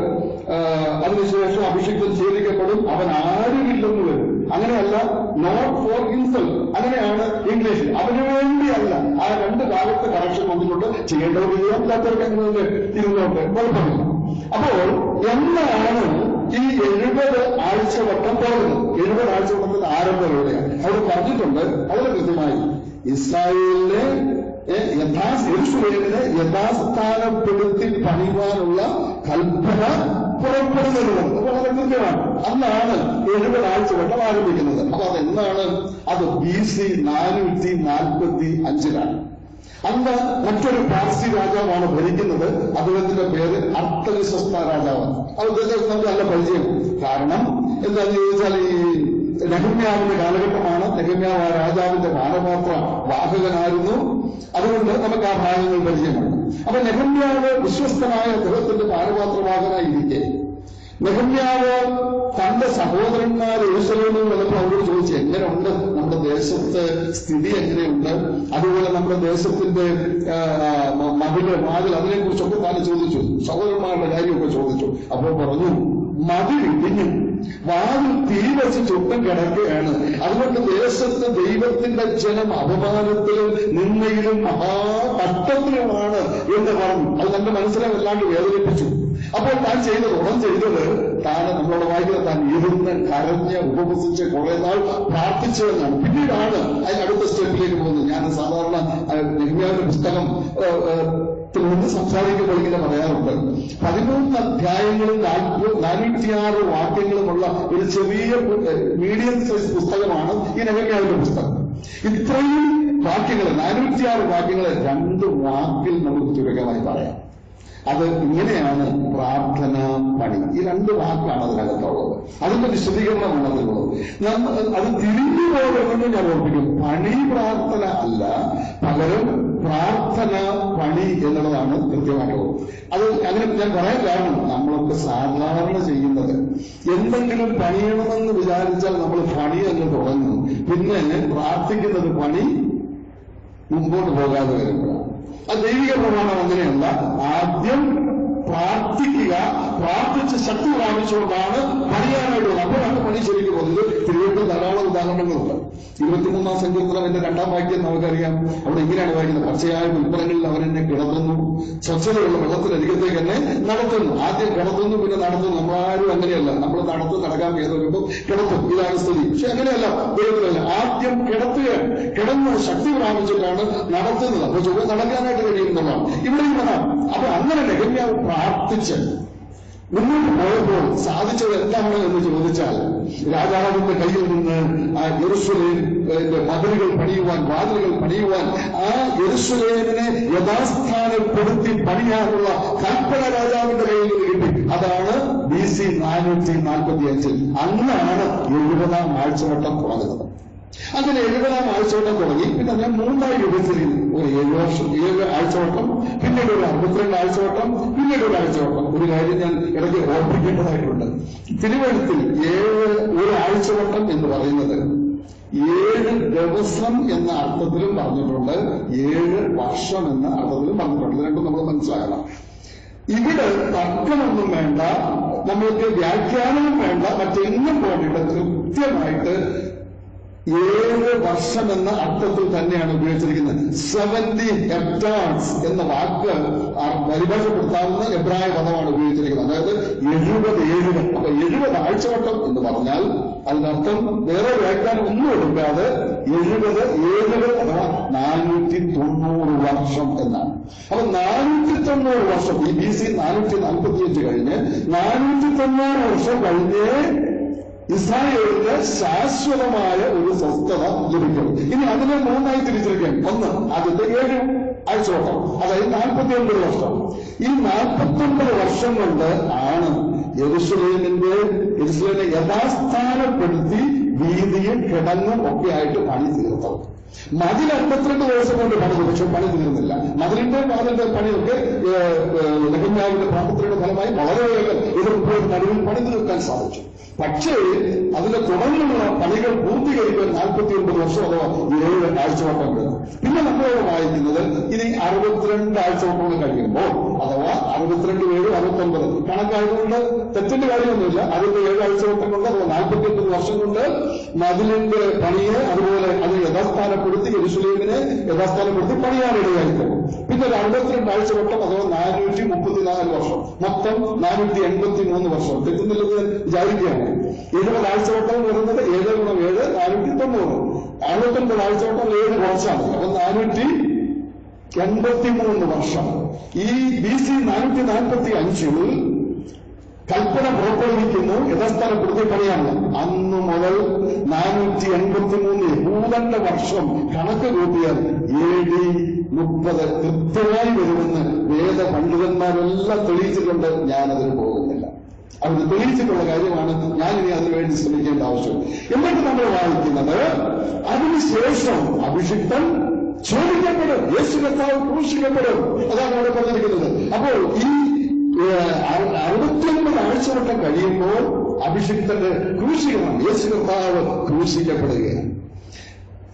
അതിനുശേഷം അഭിഷിക്തൻ ഛേദിക്കപ്പെടും, അവൻ ആരുമില്ലെന്ന് വരും. അങ്ങനെയല്ല, നോട്ട് ഫോർ ഹിംസെൽഫ്, അങ്ങനെയാണ് ഇംഗ്ലീഷിൽ. അവന് വേണ്ടിയല്ല. ആ 2 ഭാഗത്ത് കറക്ഷൻ വന്നിട്ടുണ്ട്. ചെയ്യേണ്ടവർക്ക് ചെയ്യാം, ഇല്ലാത്തവർക്ക് അങ്ങനെ ഇരുന്നോട്ട് കുഴപ്പമില്ല. അപ്പോൾ എന്നാണ് ഈ 70 ആഴ്ചവട്ടം പോകുന്നത്? 70 ആഴ്ചവട്ടത്തിന്റെ ആരംഭം എവിടെയാണ്? അവിടെ പറഞ്ഞിട്ടുണ്ട്. വളരെ കൃത്യമായി ഇസ്രായേലിനെ യെരൂശലേമിനെ യഥാസ്ഥാനപ്പെടുത്തി പണിവാനുള്ള കൽപ്പന പുറപ്പെടുന്നതുകൊണ്ട് വളരെ കൃത്യമാണ്. അന്നാണ് 70 ആഴ്ചവട്ടം ആരംഭിക്കുന്നത്. അപ്പൊ അതെന്താണ്? അത് BC 445-ലാണ്. അന്ന് മറ്റൊരു പാർസി രാജാവാണ് ഭരിക്കുന്നത്. അദ്ദേഹത്തിന്റെ പേര് അർത്തലിസസ്ത രാജാവാണ്. അത് നമുക്ക് നല്ല പരിചയം. കാരണം എന്താണെന്ന് ചോദിച്ചാൽ ഈ നെഹമ്യാവിന്റെ കാലഘട്ടമാണ്. നെഹമ്യാവ് ആ രാജാവിന്റെ പാനപാത്ര വാഹകനായിരുന്നു. അതുകൊണ്ട് നമുക്ക് ആ ഭാഗങ്ങൾ പരിചയമാണ്. അപ്പൊ നെഹമ്യാവ് വിശ്വസ്തനായ അദ്ദേഹത്തിന്റെ പാനപാത്രവാഹകനായിരിക്കെ നെഹമ്യാവ് തന്റെ സഹോദരന്മാർ യെരൂശലേമിൽ വന്നപ്പോൾ അവരോട് ചോദിച്ചു, എങ്ങനെയുണ്ട് നമ്മുടെ ദേശത്തെ സ്ഥിതി, എങ്ങനെയുണ്ട്, അതുപോലെ നമ്മുടെ ദേശത്തിന്റെ വാതിൽ അതിനെക്കുറിച്ചൊക്കെ താൻ ചോദിച്ചു. സഹോദരന്മാരുടെ കാര്യമൊക്കെ ചോദിച്ചു. അപ്പോൾ പറഞ്ഞു, മതിൽ ഇടിഞ്ഞു, വാതിൽ തീ വെച്ച് ചുട്ടും കിടക്കുകയാണ്. അതുകൊണ്ട് ദേശത്ത് ദൈവത്തിന്റെ ജനം അപമാനത്തിലും നിന്നയിലും മഹാകഷ്ടത്തിലുമാണ് എന്ന് പറഞ്ഞു. അത് തന്റെ മനസ്സിനെ വല്ലാണ്ട് വേദനിപ്പിച്ചു. അപ്പോൾ താൻ ഉടൻ ചെയ്തത് നമ്മളോട് വായിക്കുന്നത്, താൻ ഇരുന്ന് കരഞ്ഞ് ഉപവസിച്ച് കുറെ നാൾ പ്രാർത്ഥിച്ചതെന്നാണ്. പിന്നീടാണ് അതിനടുത്ത സ്റ്റെപ്പിലേക്ക് പോകുന്നത്. ഞാൻ സാധാരണ നെഹ്മ്യാവിന്റെ പുസ്തകം നിന്ന് സംസാരിക്കുമ്പോൾ ഇങ്ങനെ പറയാറുണ്ട്, 13 അധ്യായങ്ങളും 406 വാക്യങ്ങളുമുള്ള ഒരു ചെറിയ മീഡിയം സൈസ് പുസ്തകമാണ് ഈ നെഹമ്യാവിന്റെ പുസ്തകം. ഇത്രയും വാക്യങ്ങൾ, 406 വാക്യങ്ങളെ 2 വാക്കിൽ നമുക്ക് ചുരുക്കമായി പറയാം. അത് ഇങ്ങനെയാണ്: പ്രാർത്ഥന, പണി. ഈ 2 വാക്കാണ് അതിനകത്തുള്ളത്. അതിന്റെ വിശദീകരണമാണ് അതിലുള്ളത്. അത് തിരിഞ്ഞു പോകണമെന്ന് ഞാൻ ഓർപ്പിക്കും. പണി പ്രാർത്ഥന അല്ല, പകരം പ്രാർത്ഥന പണി എന്നുള്ളതാണ് കൃത്യമായിട്ടുള്ളത്. അത് അങ്ങനെ ഞാൻ പറയാൻ കാരണം, നമ്മളൊക്കെ സാധാരണ ചെയ്യുന്നത് എന്തെങ്കിലും പണിയണമെന്ന് വിചാരിച്ചാൽ നമ്മൾ പണി അങ്ങ് തുടങ്ങും. പിന്നെ പ്രാർത്ഥിക്കുന്നത് പണി മുമ്പോട്ട് പോകാതെ വരുമ്പോഴാണ്. അത് ദൈവിക പ്രമാണം അങ്ങനെയല്ല. ആദ്യം പ്രാർത്ഥിക്കുക, പ്രാർത്ഥിച്ച് ശക്തി പ്രാപിച്ചുകൊണ്ടാണ് പണിയാനായിട്ട്. അപ്പോഴാണ് പണി ശരിക്കും പോകുന്നത്. തിരുവനന്തപുരം ധാരാളം ഉദാഹരണങ്ങളുണ്ട്. 23-ാം സങ്കീർത്തനം എന്റെ 2-ാം വാക്യം നമുക്കറിയാം. അവിടെ ഇങ്ങനെയാണ് വായിക്കുന്നത്: പച്ചയായ ഉൾപ്പലങ്ങളിൽ അവൻ എന്നെ കിടത്തുന്നു, സ്വച്ഛതയുള്ള വെള്ളത്തിനരികത്തേക്ക് എന്നെ നടത്തുന്നു. ആദ്യം കിടത്തുന്നു, പിന്നെ നടത്തുന്നു. നമ്മളാരും അങ്ങനെയല്ല. നമ്മൾ നടക്കാൻ പേര് വരുമ്പോൾ കിടത്തും, ഇതാണ് സ്ഥിതി. പക്ഷെ അങ്ങനെയല്ല, ദൈവത്തിലല്ല. ആദ്യം കിടത്തുകയാണ്, കിടന്ന് ശക്തി പ്രാപിച്ചിട്ടാണ് നടത്തുന്നത്. അപ്പൊ ചുവ നടക്കാനായിട്ട് കഴിയുന്നതാണ് ഇവിടെയും വരാം. അപ്പൊ അങ്ങനെ നെഹമ്യാവ് പ്രാർത്ഥിച്ച് മുന്നോട്ട് പോയപ്പോൾ സാധിച്ചത് എന്താണ് എന്ന് ചോദിച്ചാൽ, രാജാവിന്റെ കയ്യിൽ നിന്ന് ആ യെരൂശലേമിന്റെ മതിലുകൾ പണിയുവാൻ, വാതിലുകൾ പണിയുവാൻ, ആ യെരൂശലേമിനെ യഥാസ്ഥാനപ്പെടുത്തി പണിയാനുള്ള കൽപ്പന രാജാവിന്റെ കയ്യിൽ നിന്ന് കിട്ടി. അതാണ് BC 445. അന്നാണ് 70-ാം ആഴ്ചവട്ടം തുടങ്ങുന്നത്. അങ്ങനെ 70-ാം ആഴ്ചവട്ടം തുടങ്ങി. പിന്നെ അതിനെ 3ആയി വിഭജിച്ചിരിക്കുന്നു. ഒരു 7 ആഴ്ചവട്ടം, പിന്നീട് ഒരു 62 ആഴ്ചവട്ടം, പിന്നീട് ഒരു ആഴ്ചവട്ടം. ഒരു കാര്യം ഞാൻ ഇടയ്ക്ക് ഓർമ്മിക്കേണ്ടതായിട്ടുണ്ട്. തിരുവഴുത്തിൽ 7 ആഴ്ചവട്ടം എന്ന് പറയുന്നത് 7 ദിവസം എന്ന അർത്ഥത്തിലും പറഞ്ഞിട്ടുണ്ട്, 7 വർഷം എന്ന അർത്ഥത്തിലും പറഞ്ഞിട്ടുണ്ട്. രണ്ടും നമ്മൾ മനസ്സിലാക്കണം. ഇവിടെ തർക്കമൊന്നും വേണ്ട, നമ്മൾക്ക് വ്യാഖ്യാനവും വേണ്ട, മറ്റെങ്ങും പോകേണ്ട. കൃത്യമായിട്ട് 7 വർഷം എന്ന അർത്ഥത്തിൽ തന്നെയാണ് ഉപയോഗിച്ചിരിക്കുന്നത്. 70 ഹെക്ടാർസ് എന്ന വാക്ക് പരിഭാഷപ്പെടുത്താവുന്ന എബ്രായ പദമാണ് ഉപയോഗിച്ചിരിക്കുന്നത്. അതായത് 70 ഏഴുകൾ. അപ്പൊ 70 ആഴ്ചവട്ടം എന്ന് പറഞ്ഞാൽ അതിനർത്ഥം വേറെ വ്യാഖ്യാനം ഒന്നും എടുക്കാതെ 70 ഏഴുകൾ അഥവാ 490 വർഷം എന്നാണ്. അപ്പൊ 490 വർഷം, ഈ BC 445 കഴിഞ്ഞ് 490 വർഷം കഴിഞ്ഞേ ഇസ്രായേലിന് ശാശ്വതമായ ഒരു സ്വസ്ഥത ലഭിക്കും. ഇനി അതിനെ 3ആയി തിരിച്ചിരിക്കുകയാണ്. ഒന്ന്, ആദ്യത്തെ 7 ആഴ്ചവട്ടം, അതായത് 49 വർഷം. ഈ 49 വർഷം കൊണ്ട് ആണ് യെരൂശലേമിനെ യഥാസ്ഥാനപ്പെടുത്തി വീതിയും കിടങ്ങും ഒക്കെ ആയിട്ട് പണി തീർത്തത്. മതിൽ 52 ദിവസം കൊണ്ട് പണി, പക്ഷെ പണി തീർന്നില്ല. മതിലിന്റെ പണിയൊക്കെ നെഹമ്യാവിന്റെ പ്രാർത്ഥനയുടെ ഫലമായി വളരെ വേഗം ഇത് 30 നടുവിൽ പണി തീർക്കാൻ സാധിച്ചു. പക്ഷേ അതിന്റെ തുടർന്നുള്ള പണികൾ പൂർത്തീകരിക്കാൻ 49 വർഷം അഥവാ 7 ആഴ്ചവട്ടങ്ങൾ. പിന്നെ നമ്മളോട് വായിക്കുന്നത് ഇനി 62 ആഴ്ചവട്ടങ്ങൾ കഴിയുമ്പോൾ, അഥവാ 62 7 69 കണക്കായതുകൊണ്ട് തെറ്റിന്റെ കാര്യമൊന്നുമില്ല. അതിന്റെ 7 ആഴ്ചവട്ടം കൊണ്ട് അഥവാ 49 വർഷം കൊണ്ട് മതിലിന്റെ പണിയെ, അതുപോലെ അത് യഥാസ്ഥാനപ്പെടുത്തി യെരൂശലേമിനെ യഥാസ്ഥാനപ്പെടുത്തി പണിയാനിടയായിരിക്കും. പിന്നെ ഒരു 62 ആഴ്ചവട്ടം അഥവാ 434 വർഷം, മൊത്തം 483 വർഷം. തെറ്റുന്നില്ലെന്ന് ഞാൻ വിചാരിക്കുകയാണ്. 70 ആഴ്ചവട്ടം വരുന്നത് 7 ഗുണം 7 490. 69 ആഴ്ചവട്ടം 7 കുറച്ചാണ്. അപ്പൊ 483 വർഷം. ഈ BC 445 കൽപ്പന പുറപ്പെടുവിക്കുന്നു, യഥാസ്ഥാനപ്പെടുത്തി പണിയാണ്. അന്നു മുതൽ 483 ഭൂതന്റെ വർഷം കണക്ക് കൂട്ടിയാൽ AD 30 കൃത്യമായി വരുമെന്ന് വേദ പണ്ഡിതന്മാരെല്ലാം തെളിയിച്ചിട്ടുണ്ട്. ഞാനതിന് പോകുന്നില്ല. അവർ തെളിയിച്ചിട്ടുള്ള കാര്യമാണ്. ഞാനിനി അതിനുവേണ്ടി ശ്രമിക്കേണ്ട ആവശ്യം. എന്നിട്ട് നമ്മൾ വായിക്കുന്നത്, അതിനുശേഷം അഭിഷിക്തൻ ചോദിക്കപ്പെടും, യേശു കർത്താവ് ക്രൂശിക്കപ്പെടും. അതാണ് അവിടെ പറഞ്ഞിരിക്കുന്നത്. അപ്പോൾ ഈ 69 ആഴ്ചവട്ടം കഴിയുമ്പോൾ അഭിഷിക്തന്റെ ക്രൂശീകരണം, യേശു കർത്താവ് ക്രൂശിക്കപ്പെടുകയാണ്.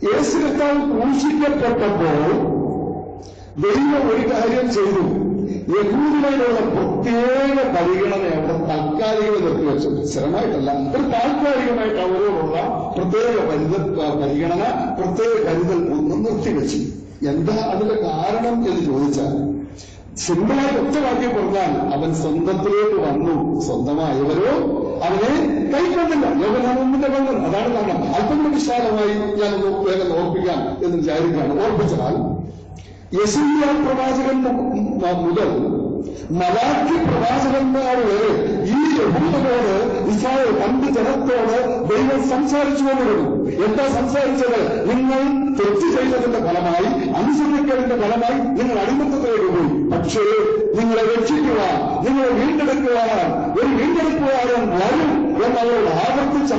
യേശു കർത്താവ് ക്രൂശിക്കപ്പെട്ടപ്പോൾ ദൈവം ഒരു കാര്യം ചെയ്തു. യഹൂദികളുടെ പ്രത്യേക പരിഗണന അവിടെ താൽക്കാലികമായി നിർത്തിവെച്ചു. സ്ഥിരമായിട്ടല്ല, ഒരു താൽക്കാലികമായിട്ട് അവരോടുള്ള പ്രത്യേക പരിഗണന, പ്രത്യേക കരുതൽ ഒന്നും നിർത്തിവെച്ചു. എന്താ അതിന്റെ കാരണം എന്ന് ചോദിച്ചാൽ, സിമ്പിളായി ഒറ്റ വാക്യം പറഞ്ഞാൽ, അവൻ സ്വന്തത്തിലേക്ക് വന്നു, സ്വന്തമായവരോ അവനെ കൈക്കൊണ്ടില്ല. യോഹന്നാന്റെ കണ്ണ്, അതാണ് കാരണം. അല്പം വിശാലമായി ഞാനൊന്ന് വേഗം ഓർപ്പിക്കാം എന്ന് വിചാരിക്കുകയാണ്. ഓർപ്പിച്ചാൽ യെശയ്യാ പ്രവാചകൻ മുതൽ മലാക്കി പ്രവാചകന്മാർ വരെ ഈ യഹൂദരോട്, ഇസ്രായേൽ പണ്ട് ജനത്തോട് ദൈവം സംസാരിച്ചു കൊണ്ടിരുന്നു. എന്താ സംസാരിച്ചത്? നിങ്ങൾ തെറ്റ് ചെയ്തതിന്റെ ഫലമായി, അനുസരിക്കലിന്റെ ഫലമായി നിങ്ങൾ അടിമത്തത്തിലേക്ക് പോയി. പക്ഷേ നിങ്ങളെ രക്ഷിക്കുവാൻ, നിങ്ങളെ വീണ്ടെടുക്കുവാൻ ഒരു വീണ്ടെടുക്കുവാനും വരും എന്നവരോട് ആവർത്തിച്ച്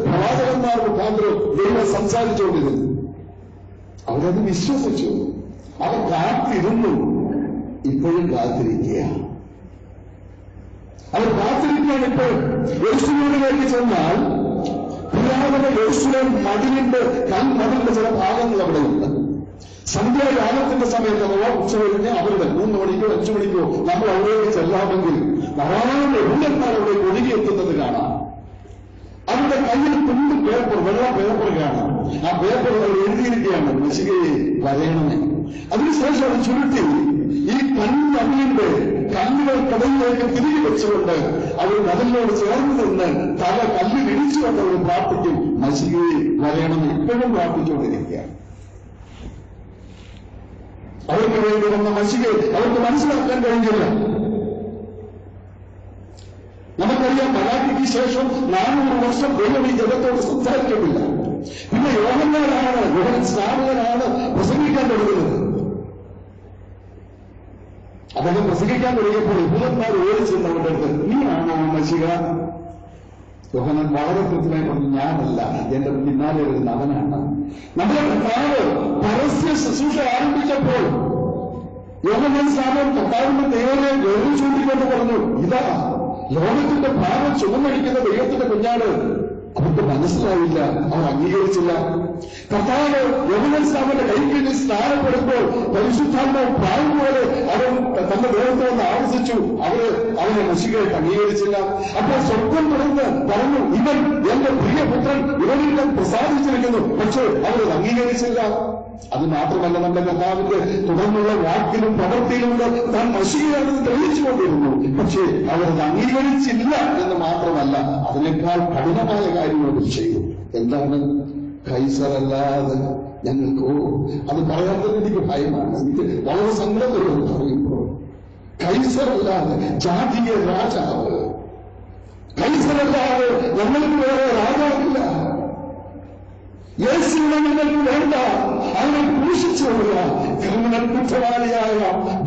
പ്രവാചകന്മാർ മുഖാന്തരം ദൈവം സംസാരിച്ചുകൊണ്ടിരുന്നു. അവരത് വിശ്വസിച്ചു. അവർ കാത്തിരുന്നു. ഇപ്പോഴും കാത്തിരിക്കുക. അവർ കാത്തിരിക്കുകയാണ്. ഇപ്പോഴും യെരൂശലേമിലേക്ക് ചെന്നാൽ പുരാതന യെരൂശലേം മതിലിന്റെ കൽമതിലിന്റെ ചില ഭാഗങ്ങൾ അവിടെയുണ്ട്. സന്ധ്യായാഗത്തിന്റെ സമയത്ത് അഥവാ ഉച്ചകഴിഞ്ഞ് അവരുടെ 3 മണിക്കോ 5 മണിക്കോ നമ്മൾ അവിടേക്ക് ചെല്ലാമെങ്കിൽ ധാരാളം യഹൂദന്മാർ അവിടെ ഒഴുകിയെത്തുന്നത് കാണാം. അവരുടെ കയ്യിൽ തുണ്ട് പേപ്പർ, വെള്ള പേപ്പർ കാണാം. ആ പേപ്പർ എഴുതിയിരിക്കുകയാണ് മെസ്സിഹയെ വരയണമേ. അതിനുശേഷം അത് ചുരുട്ടി ഈ കണ്ണീന്റെ കല്ലുകൾക്കിടയിലേക്ക് തിരികെ വെച്ചുകൊണ്ട് അവർ മതിലിനോട് ചേർന്ന് നിന്ന് തല കല്ലിൽ ഇടിച്ചുകൊണ്ട് അവർ പ്രാർത്ഥിക്കും, മെസ്സിഹയെ വരയണമേ. ഇപ്പോഴും പ്രാർത്ഥിച്ചുകൊണ്ടിരിക്കുകയാണ്. അവർക്ക് വേണ്ടി വന്ന മെസ്സിഹയെ അവർക്ക് മനസ്സിലാക്കാൻ കഴിഞ്ഞില്ല. നമുക്കറിയാം, മലാഖിക്ക് ശേഷം 400 വർഷം ദൈവം ഈ ജഗത്തോട് സംസാരിക്കുന്നില്ല. പിന്നെ യോഹന്നാൻ സ്നാപകനാണ് പ്രസംഗിക്കാൻ തുടങ്ങുന്നത്. അദ്ദേഹം പ്രസംഗിക്കാൻ തുടങ്ങിയപ്പോൾ യഹൂദന്മാർ ഓടിച്ചെന്നവരുടെ അടുത്ത്, നീ ആണോ മശിഹ? യോഹന്നാൻ വളരെ കൃത്യമായി പറഞ്ഞു, ഞാനല്ല, എന്റെ പിന്നാലെ വരുന്ന അവനാണ്. നമ്മുടെ കർത്താവ് പരസ്യ ശുശ്രൂഷ ആരംഭിച്ചപ്പോൾ യോഹന്നാൻ സ്നാപകൻ കർത്താവിന്റെ നേരെ ഗൗരവം ചൂണ്ടിക്കൊണ്ട് പറഞ്ഞു, ഇതാ ലോകത്തിന്റെ ഭാരം ചുമന്നടിക്കുന്ന ദൈവത്തിന്റെ കുഞ്ഞാട്. അവർക്ക് മനസ്സിലായില്ല, അവർ അംഗീകരിച്ചില്ല. കർത്താവ് യോഹന്നാൻ സ്നാപകന്റെ കൈക്കീഴിൽ സ്നാനപ്പെടുമ്പോൾ പരിശുദ്ധാത്മാവ് പ്രായം പോലെ അവൻ തന്റെ ദേഹത്തെ ഒന്ന് ആവർത്തിച്ചു. അവനെ മെസ്സിഹയായിട്ട് അംഗീകരിച്ചില്ല. അപ്പോൾ സ്വർഗ്ഗം തുറന്ന് പറഞ്ഞു, ഇവൻ എന്റെ പ്രിയപുത്രൻ, ഇവനിൽ ഞാൻ പ്രസാദിച്ചിരിക്കുന്നു. പക്ഷേ അവരത് അംഗീകരിച്ചില്ല. അത് മാത്രമല്ല, നമ്മുടെ കർത്താവിന്റെ തുടർന്നുള്ള വാക്കിലും പ്രവൃത്തിയിലൂടെ താൻ മെസ്സിഹയാണെന്ന് തെളിയിച്ചുകൊണ്ടിരുന്നു. പക്ഷേ അവരത് അംഗീകരിച്ചില്ല എന്ന് മാത്രമല്ല, അതിനേക്കാൾ കഠിനമായ കാര്യങ്ങൾ ചെയ്തു. എന്താണ്? കൈസറല്ലാതെ ഞങ്ങൾക്കോ, അത് പറയാത്തത് എനിക്ക് ഭയമാണ്. എനിക്ക് വളരെ സങ്കടം വരുമെന്ന് പറയുമ്പോൾ, കൈസറല്ലാതെ ജാതീയ രാജാവ്, കൈസറല്ലാതെ ഞങ്ങൾക്ക് വേറെ രാജാവില്ല. യേശുവിനെ ഞങ്ങൾക്ക് വേണ്ട, അവനെ ക്രൂശിച്ചുകൊള്ളുക. ക്രിമിനൽ കുറ്റവാളിയായ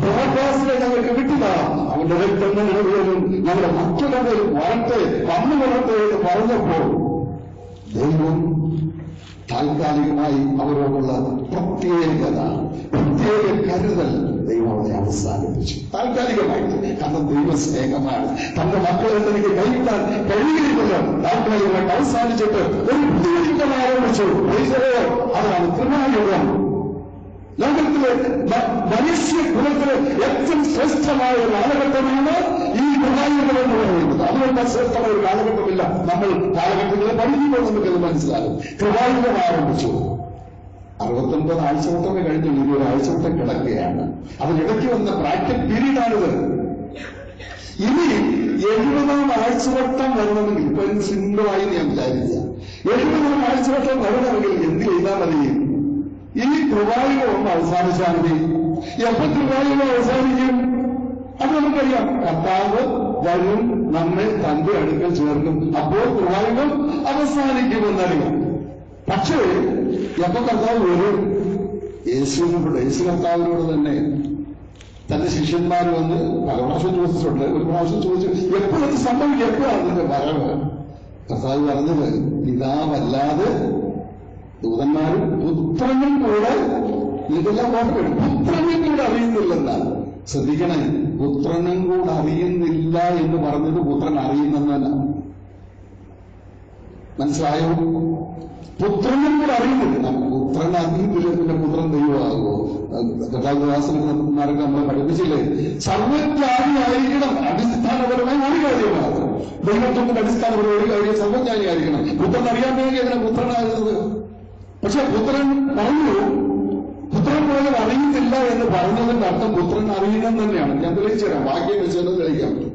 ബറബ്ബാസിനെ ഞങ്ങൾക്ക് വിട്ടുക. അവന്റെ രക്തം ഞങ്ങളുടെയും ഞങ്ങളുടെ മക്കളുടെയും വരട്ടെ, വന്നു വരട്ടെ എന്ന് പറഞ്ഞപ്പോൾ ദൈവം താൽക്കാലികമായി അവരോടുള്ള പ്രത്യേക കരുതൽ ദൈവം അവരെ അവസാനിപ്പിച്ചു. താൽക്കാലികമായിട്ട്. കാരണം ദൈവ സ്നേഹമാണ്. തന്റെ മക്കളെ തനിക്ക് കൈവിടാൻ കഴിയുകയില്ല. താൽക്കാലികമായിട്ട് അവസാനിച്ചിട്ട് ഒരു പുതിയ യുഗം ആരംഭിച്ചു. അതാണ് കൃപായുഗം. ലോകത്തിലെ മനുഷ്യ കുലത്തിലെ ഏറ്റവും ശ്രേഷ്ഠമായ ഒരു കാലഘട്ടമാണ് ഈ കൃപായുഗം എന്ന് പറയുന്നത്. അതുകൊണ്ട് ശ്രേഷ്ഠമായ ഒരു കാലഘട്ടമില്ല. നമ്മൾ കാലഘട്ടങ്ങളെ പഠിക്കുമ്പോൾ നമുക്കത് മനസ്സിലാകും. കൃപായുഗം ആരംഭിച്ചു. 69 ആഴ്ചവട്ടമേ കഴിഞ്ഞുള്ളൂ. ഇത് ഒരു ആഴ്ചവട്ടം കിടക്കുകയാണ്. അതിനിടയ്ക്ക് വന്ന ബ്രാക്കറ്റ് പീരീഡാണിത്. ഇനി 70ാം ആഴ്ചവട്ടം വരണമെങ്കിൽ, ഇപ്പൊ എന്ത് സിമ്പിളായി ഞാൻ വിചാരിക്കുക, 70ാം ആഴ്ചവട്ടം വരണമെങ്കിൽ എന്ത് ചെയ്താൽ മതി? ഈ കൃപായുഗം ഒന്ന് അവസാനിച്ചാൽ മതി. എപ്പോൾ കൃപായുഗം അവസാനിക്കും? അത് നമുക്കറിയാം. കർത്താവ് വരും, നമ്മെ തന്റെ അടുക്കൽ ചേർക്കും. അപ്പോൾ കൃപായുഗം അവസാനിക്കുമെന്നറിയാം. പക്ഷേ എപ്പോ കർത്താവ് വരും? യേശു കർത്താവിനോട് തന്നെ തന്റെ ശിഷ്യന്മാർ വന്ന് പല പ്രാവശ്യം ചോദിച്ചിട്ടുണ്ട്. ഒരു പ്രാവശ്യം ചോദിച്ചു, എപ്പോഴത് സംഭവിക്കും, എപ്പോഴാണ് അതിന്റെ വരവ്? കർത്താവ് പറഞ്ഞത്, പിതാവല്ലാതെ ദൂതന്മാരും പുത്രനും കൂടെ, ഇതെല്ലാം ഓർമ്മ, പുത്രനും കൂടെ അറിയുന്നില്ലെന്നാണ്. ശ്രദ്ധിക്കണേ, പുത്രനും കൂടെ അറിയുന്നില്ല എന്ന് പറഞ്ഞത് പുത്രൻ അറിയുന്നെന്നല്ല. മനസ്സിലായോ? പുത്രനും കൂടെ അറിയുന്നില്ല. പുത്രൻ അറിയുന്നില്ല, പിന്നെ പുത്രൻ ദൈവമാകുമോ? കഥാദാസന്മാരൊക്കെ നമ്മളെ പഠിപ്പിച്ചില്ലേ? സർവജ്ഞാനിയായിരിക്കണം. അടിസ്ഥാനപരമായ ഒരു കാര്യമാണ് ദൈവത്വത്തിന്റെ അടിസ്ഥാനപരമായ ഒരു കാര്യം സർവജ്ഞാനിയായിരിക്കണം. പുത്രൻ അറിയാൻ വേണ്ടി അതിനെ പുത്രനായിരുന്നത്. പക്ഷെ പുത്രൻ പറഞ്ഞു, പുത്രൻ പോലും അറിയുന്നില്ല എന്ന് പറഞ്ഞതിന്റെ അർത്ഥം പുത്രൻ അറിയണം തന്നെയാണ്. ഞാൻ തെളിയിച്ചു തരാം, വാക്യം വെച്ചത് തെളിയിക്കാൻ പറ്റും.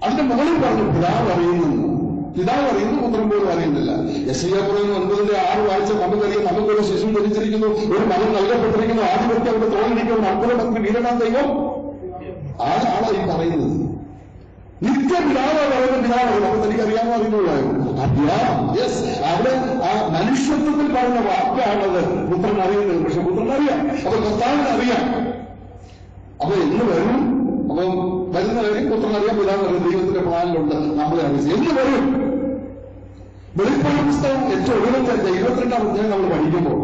അതിന്റെ മുകളിൽ പറഞ്ഞു പിതാവ് അറിയുന്നെന്ന്. പിതാവ് അറിയുന്നു, പുത്രൻ പോലും അറിയുന്നില്ല. യെശയ്യാ പറയുന്നു 9:6 വായിച്ച നമുക്കറിയാം, നമുക്കൊരു ശിശു ധരിച്ചിരിക്കുന്നു, ഒരു മകൻ നൽകപ്പെട്ടിരിക്കുന്നു, ആധിപത്യം അവിടെ തോന്നിരിക്കുന്നു, അത്ഭുതമന്ത്രി വീരനാം ദൈവം. ആരാണ് ഈ പറയുന്നത്? നിത്യപിതാവ് പറയുന്ന പിതാവ്. നമുക്ക് എനിക്കറിയാമോ? അറിയുന്നുള്ളായിരുന്നു. യെസ്, അവിടെ ആ മനുഷ്യത്വത്തിൽ പറഞ്ഞ വാക്കാണത്. പുത്രൻ അറിയുന്നത്. പക്ഷെ പുത്രൻ അറിയാം. അപ്പൊ കർത്താവിന് അറിയാം. അപ്പൊ എന്ന് വരും? അപ്പം വരുന്ന കാര്യം പുത്രൻ അറിയാം, പിതാവ് അറിയാം. ദൈവത്തിന്റെ പ്ലാനിലുണ്ട്, നമ്മളെ അറിയിച്ചു. എന്ന് വരും? വെളിപ്പാട് പുസ്തകം ഏറ്റവും 22-ാം അധ്യായം നമ്മൾ പഠിക്കുമ്പോൾ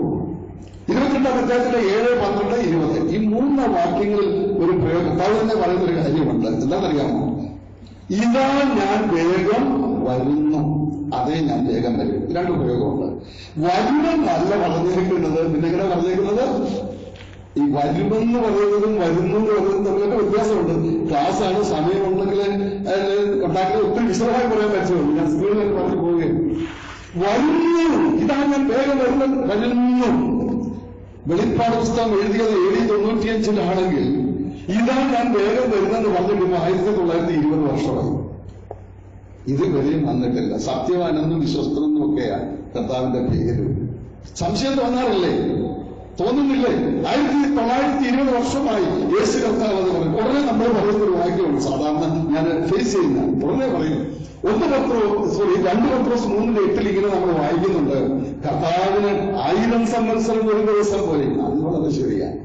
22-ാം അധ്യായത്തിലെ 7, 12, 20 ഈ 3 വാക്യങ്ങളിൽ ഒരു പ്രയോഗം കർത്താവ് തന്നെ പറയുന്നൊരു കാര്യമുണ്ട്. എന്താണെന്നറിയാമോ? ഇതാ ഞാൻ വേഗം വരുന്നു, അതേ ഞാൻ വേഗം വരും. 2 പ്രയോഗമുണ്ട്. വരുമെന്നല്ല പറഞ്ഞിരിക്കുന്നത്. പിന്നെ എങ്ങനെ പറഞ്ഞിരിക്കുന്നത്? ഈ വരുമെന്ന് പറയുന്നതും വരുന്നു എന്ന് പറയുന്നതും തമ്മിലൊക്കെ വ്യത്യാസമുണ്ട്. ക്ലാസ്സാണ്, സമയമുണ്ടെങ്കിൽ ഉണ്ടാക്കി ഒത്തിരി വിശദമായി പറയാൻ പറ്റുള്ളൂ. ഞാൻ സ്കൂളിലൊക്കെ പറഞ്ഞു പോവുകയാണ്. വരുന്നു, ഇതാണ് ഞാൻ വേഗം വരുന്നത്. വരുന്നു. വെളിപ്പാട് പുസ്തകം എഴുതിയത് AD 95 ഇതാ ഞാൻ വേഗം വരുന്നെന്ന് പറഞ്ഞിട്ട് 1920 വർഷമായി. ഇതുവരെയും വന്നിട്ടില്ല. സത്യവാനെന്നും വിശ്വസ്തനെന്നും ഒക്കെയാണ് കർത്താവിന്റെ പേര്. സംശയം തോന്നാറില്ലേ? തോന്നുന്നില്ലേ? 1920 വർഷമായി യേശു കർത്താവ് എന്ന് പറയും. ഉടനെ നമ്മൾ പറയുന്നൊരു വാക്യമാണ് സാധാരണ ഞാൻ ഫേസ് ചെയ്യുന്ന. ഉടനെ പറയും 2 പത്രോസ് 3:8 ഇങ്ങനെ നമ്മൾ വായിക്കുന്നുണ്ട്, കർത്താവിന് 1000 സംവത്സരം ഒരു ദിവസം പോലെ. അത് വളരെ ശരിയാണ്.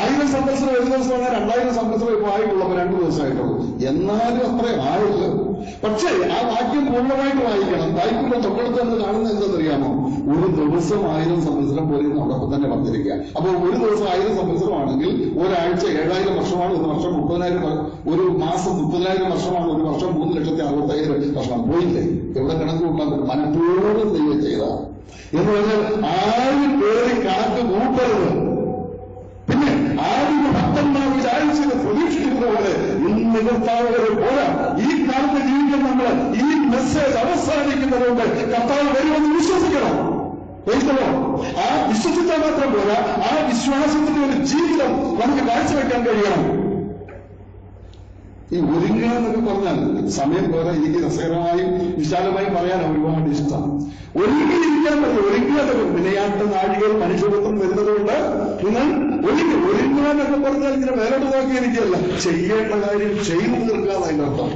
1000 സംവത്സരം ഒരു ദിവസം പറഞ്ഞാൽ 2000 സംവത്സരം ഇപ്പോൾ ആയിട്ടുള്ളപ്പോൾ 2 ദിവസമായിട്ടുള്ളൂ. എന്നാലും അത്രയും ആയില്ല. പക്ഷേ ആ വാക്യം പൂർണ്ണമായിട്ട് വായിക്കണം. വായിക്കുമ്പോൾ തൊട്ടടുത്ത് നമ്മൾ കാണുന്നത് എന്തെന്നറിയാമോ? ഒരു ദിവസം 1000 സംവത്സരം പോലെ നമ്മോടൊപ്പം തന്നെ പറഞ്ഞിരിക്കുക. അപ്പോൾ ഒരു ദിവസം 1000 സംവത്സരമാണെങ്കിൽ ഒരാഴ്ച 7000 വർഷമാണ്. ഒരു വർഷം 30,000, ഒരു മാസം 30,000 വർഷമാണ്. ഒരു വർഷം 3,65,000 വർഷം. പോയില്ലേ? എവിടെ കണക്ക് കൂട്ടാൻ പറ്റും? മനഃപൂർവ്വം ദൈവം ചെയ്ത എന്ന് പറഞ്ഞാൽ ആരും പേര് കണക്ക് കൂട്ടരുത്. പിന്നെ ആദ്യ ഭക്തന്മാർ വിചാരിച്ചത് പ്രതീക്ഷിക്കുന്നത് പോലെ ഇന്ന് കർത്താവ് പോരാ. ഈ കാലത്ത് ജീവിക്കുന്ന നമ്മൾ ഈ മെസ്സേജ് അവസാനിക്കുന്നതുകൊണ്ട് കർത്താവ് വരുമെന്ന് വിശ്വസിക്കണം. ആ വിശ്വസിച്ചാൽ മാത്രം പോരാ, ആ വിശ്വാസത്തിന്റെ ഒരു ജീവിതം നമുക്ക് കാഴ്ചവെക്കാൻ കഴിയണം. ഈ ഒരുങ്ങുക എന്നൊക്കെ പറഞ്ഞാൽ സമയം പോരാ. എനിക്ക് രസകരമായും വിശാലമായും പറയാൻ ഒരുപാട് ഇഷ്ടം. ഒരുങ്ങിയിരിക്കാൻ മതി. ഒരുങ്ങുക എന്നൊക്കെ വിനയാട്ട നാഴികൾ മനുഷ്യപുത്രം വരുന്നതുകൊണ്ട് നിങ്ങൾ ഒരുങ്ങുക എന്നൊക്കെ പറഞ്ഞാൽ ഇങ്ങനെ മേലോട്ട് നോക്കിയിരിക്കുകയല്ല, ചെയ്യേണ്ട കാര്യം ചെയ്തു തീർക്കാതെ അതിന്റെ അർത്ഥം.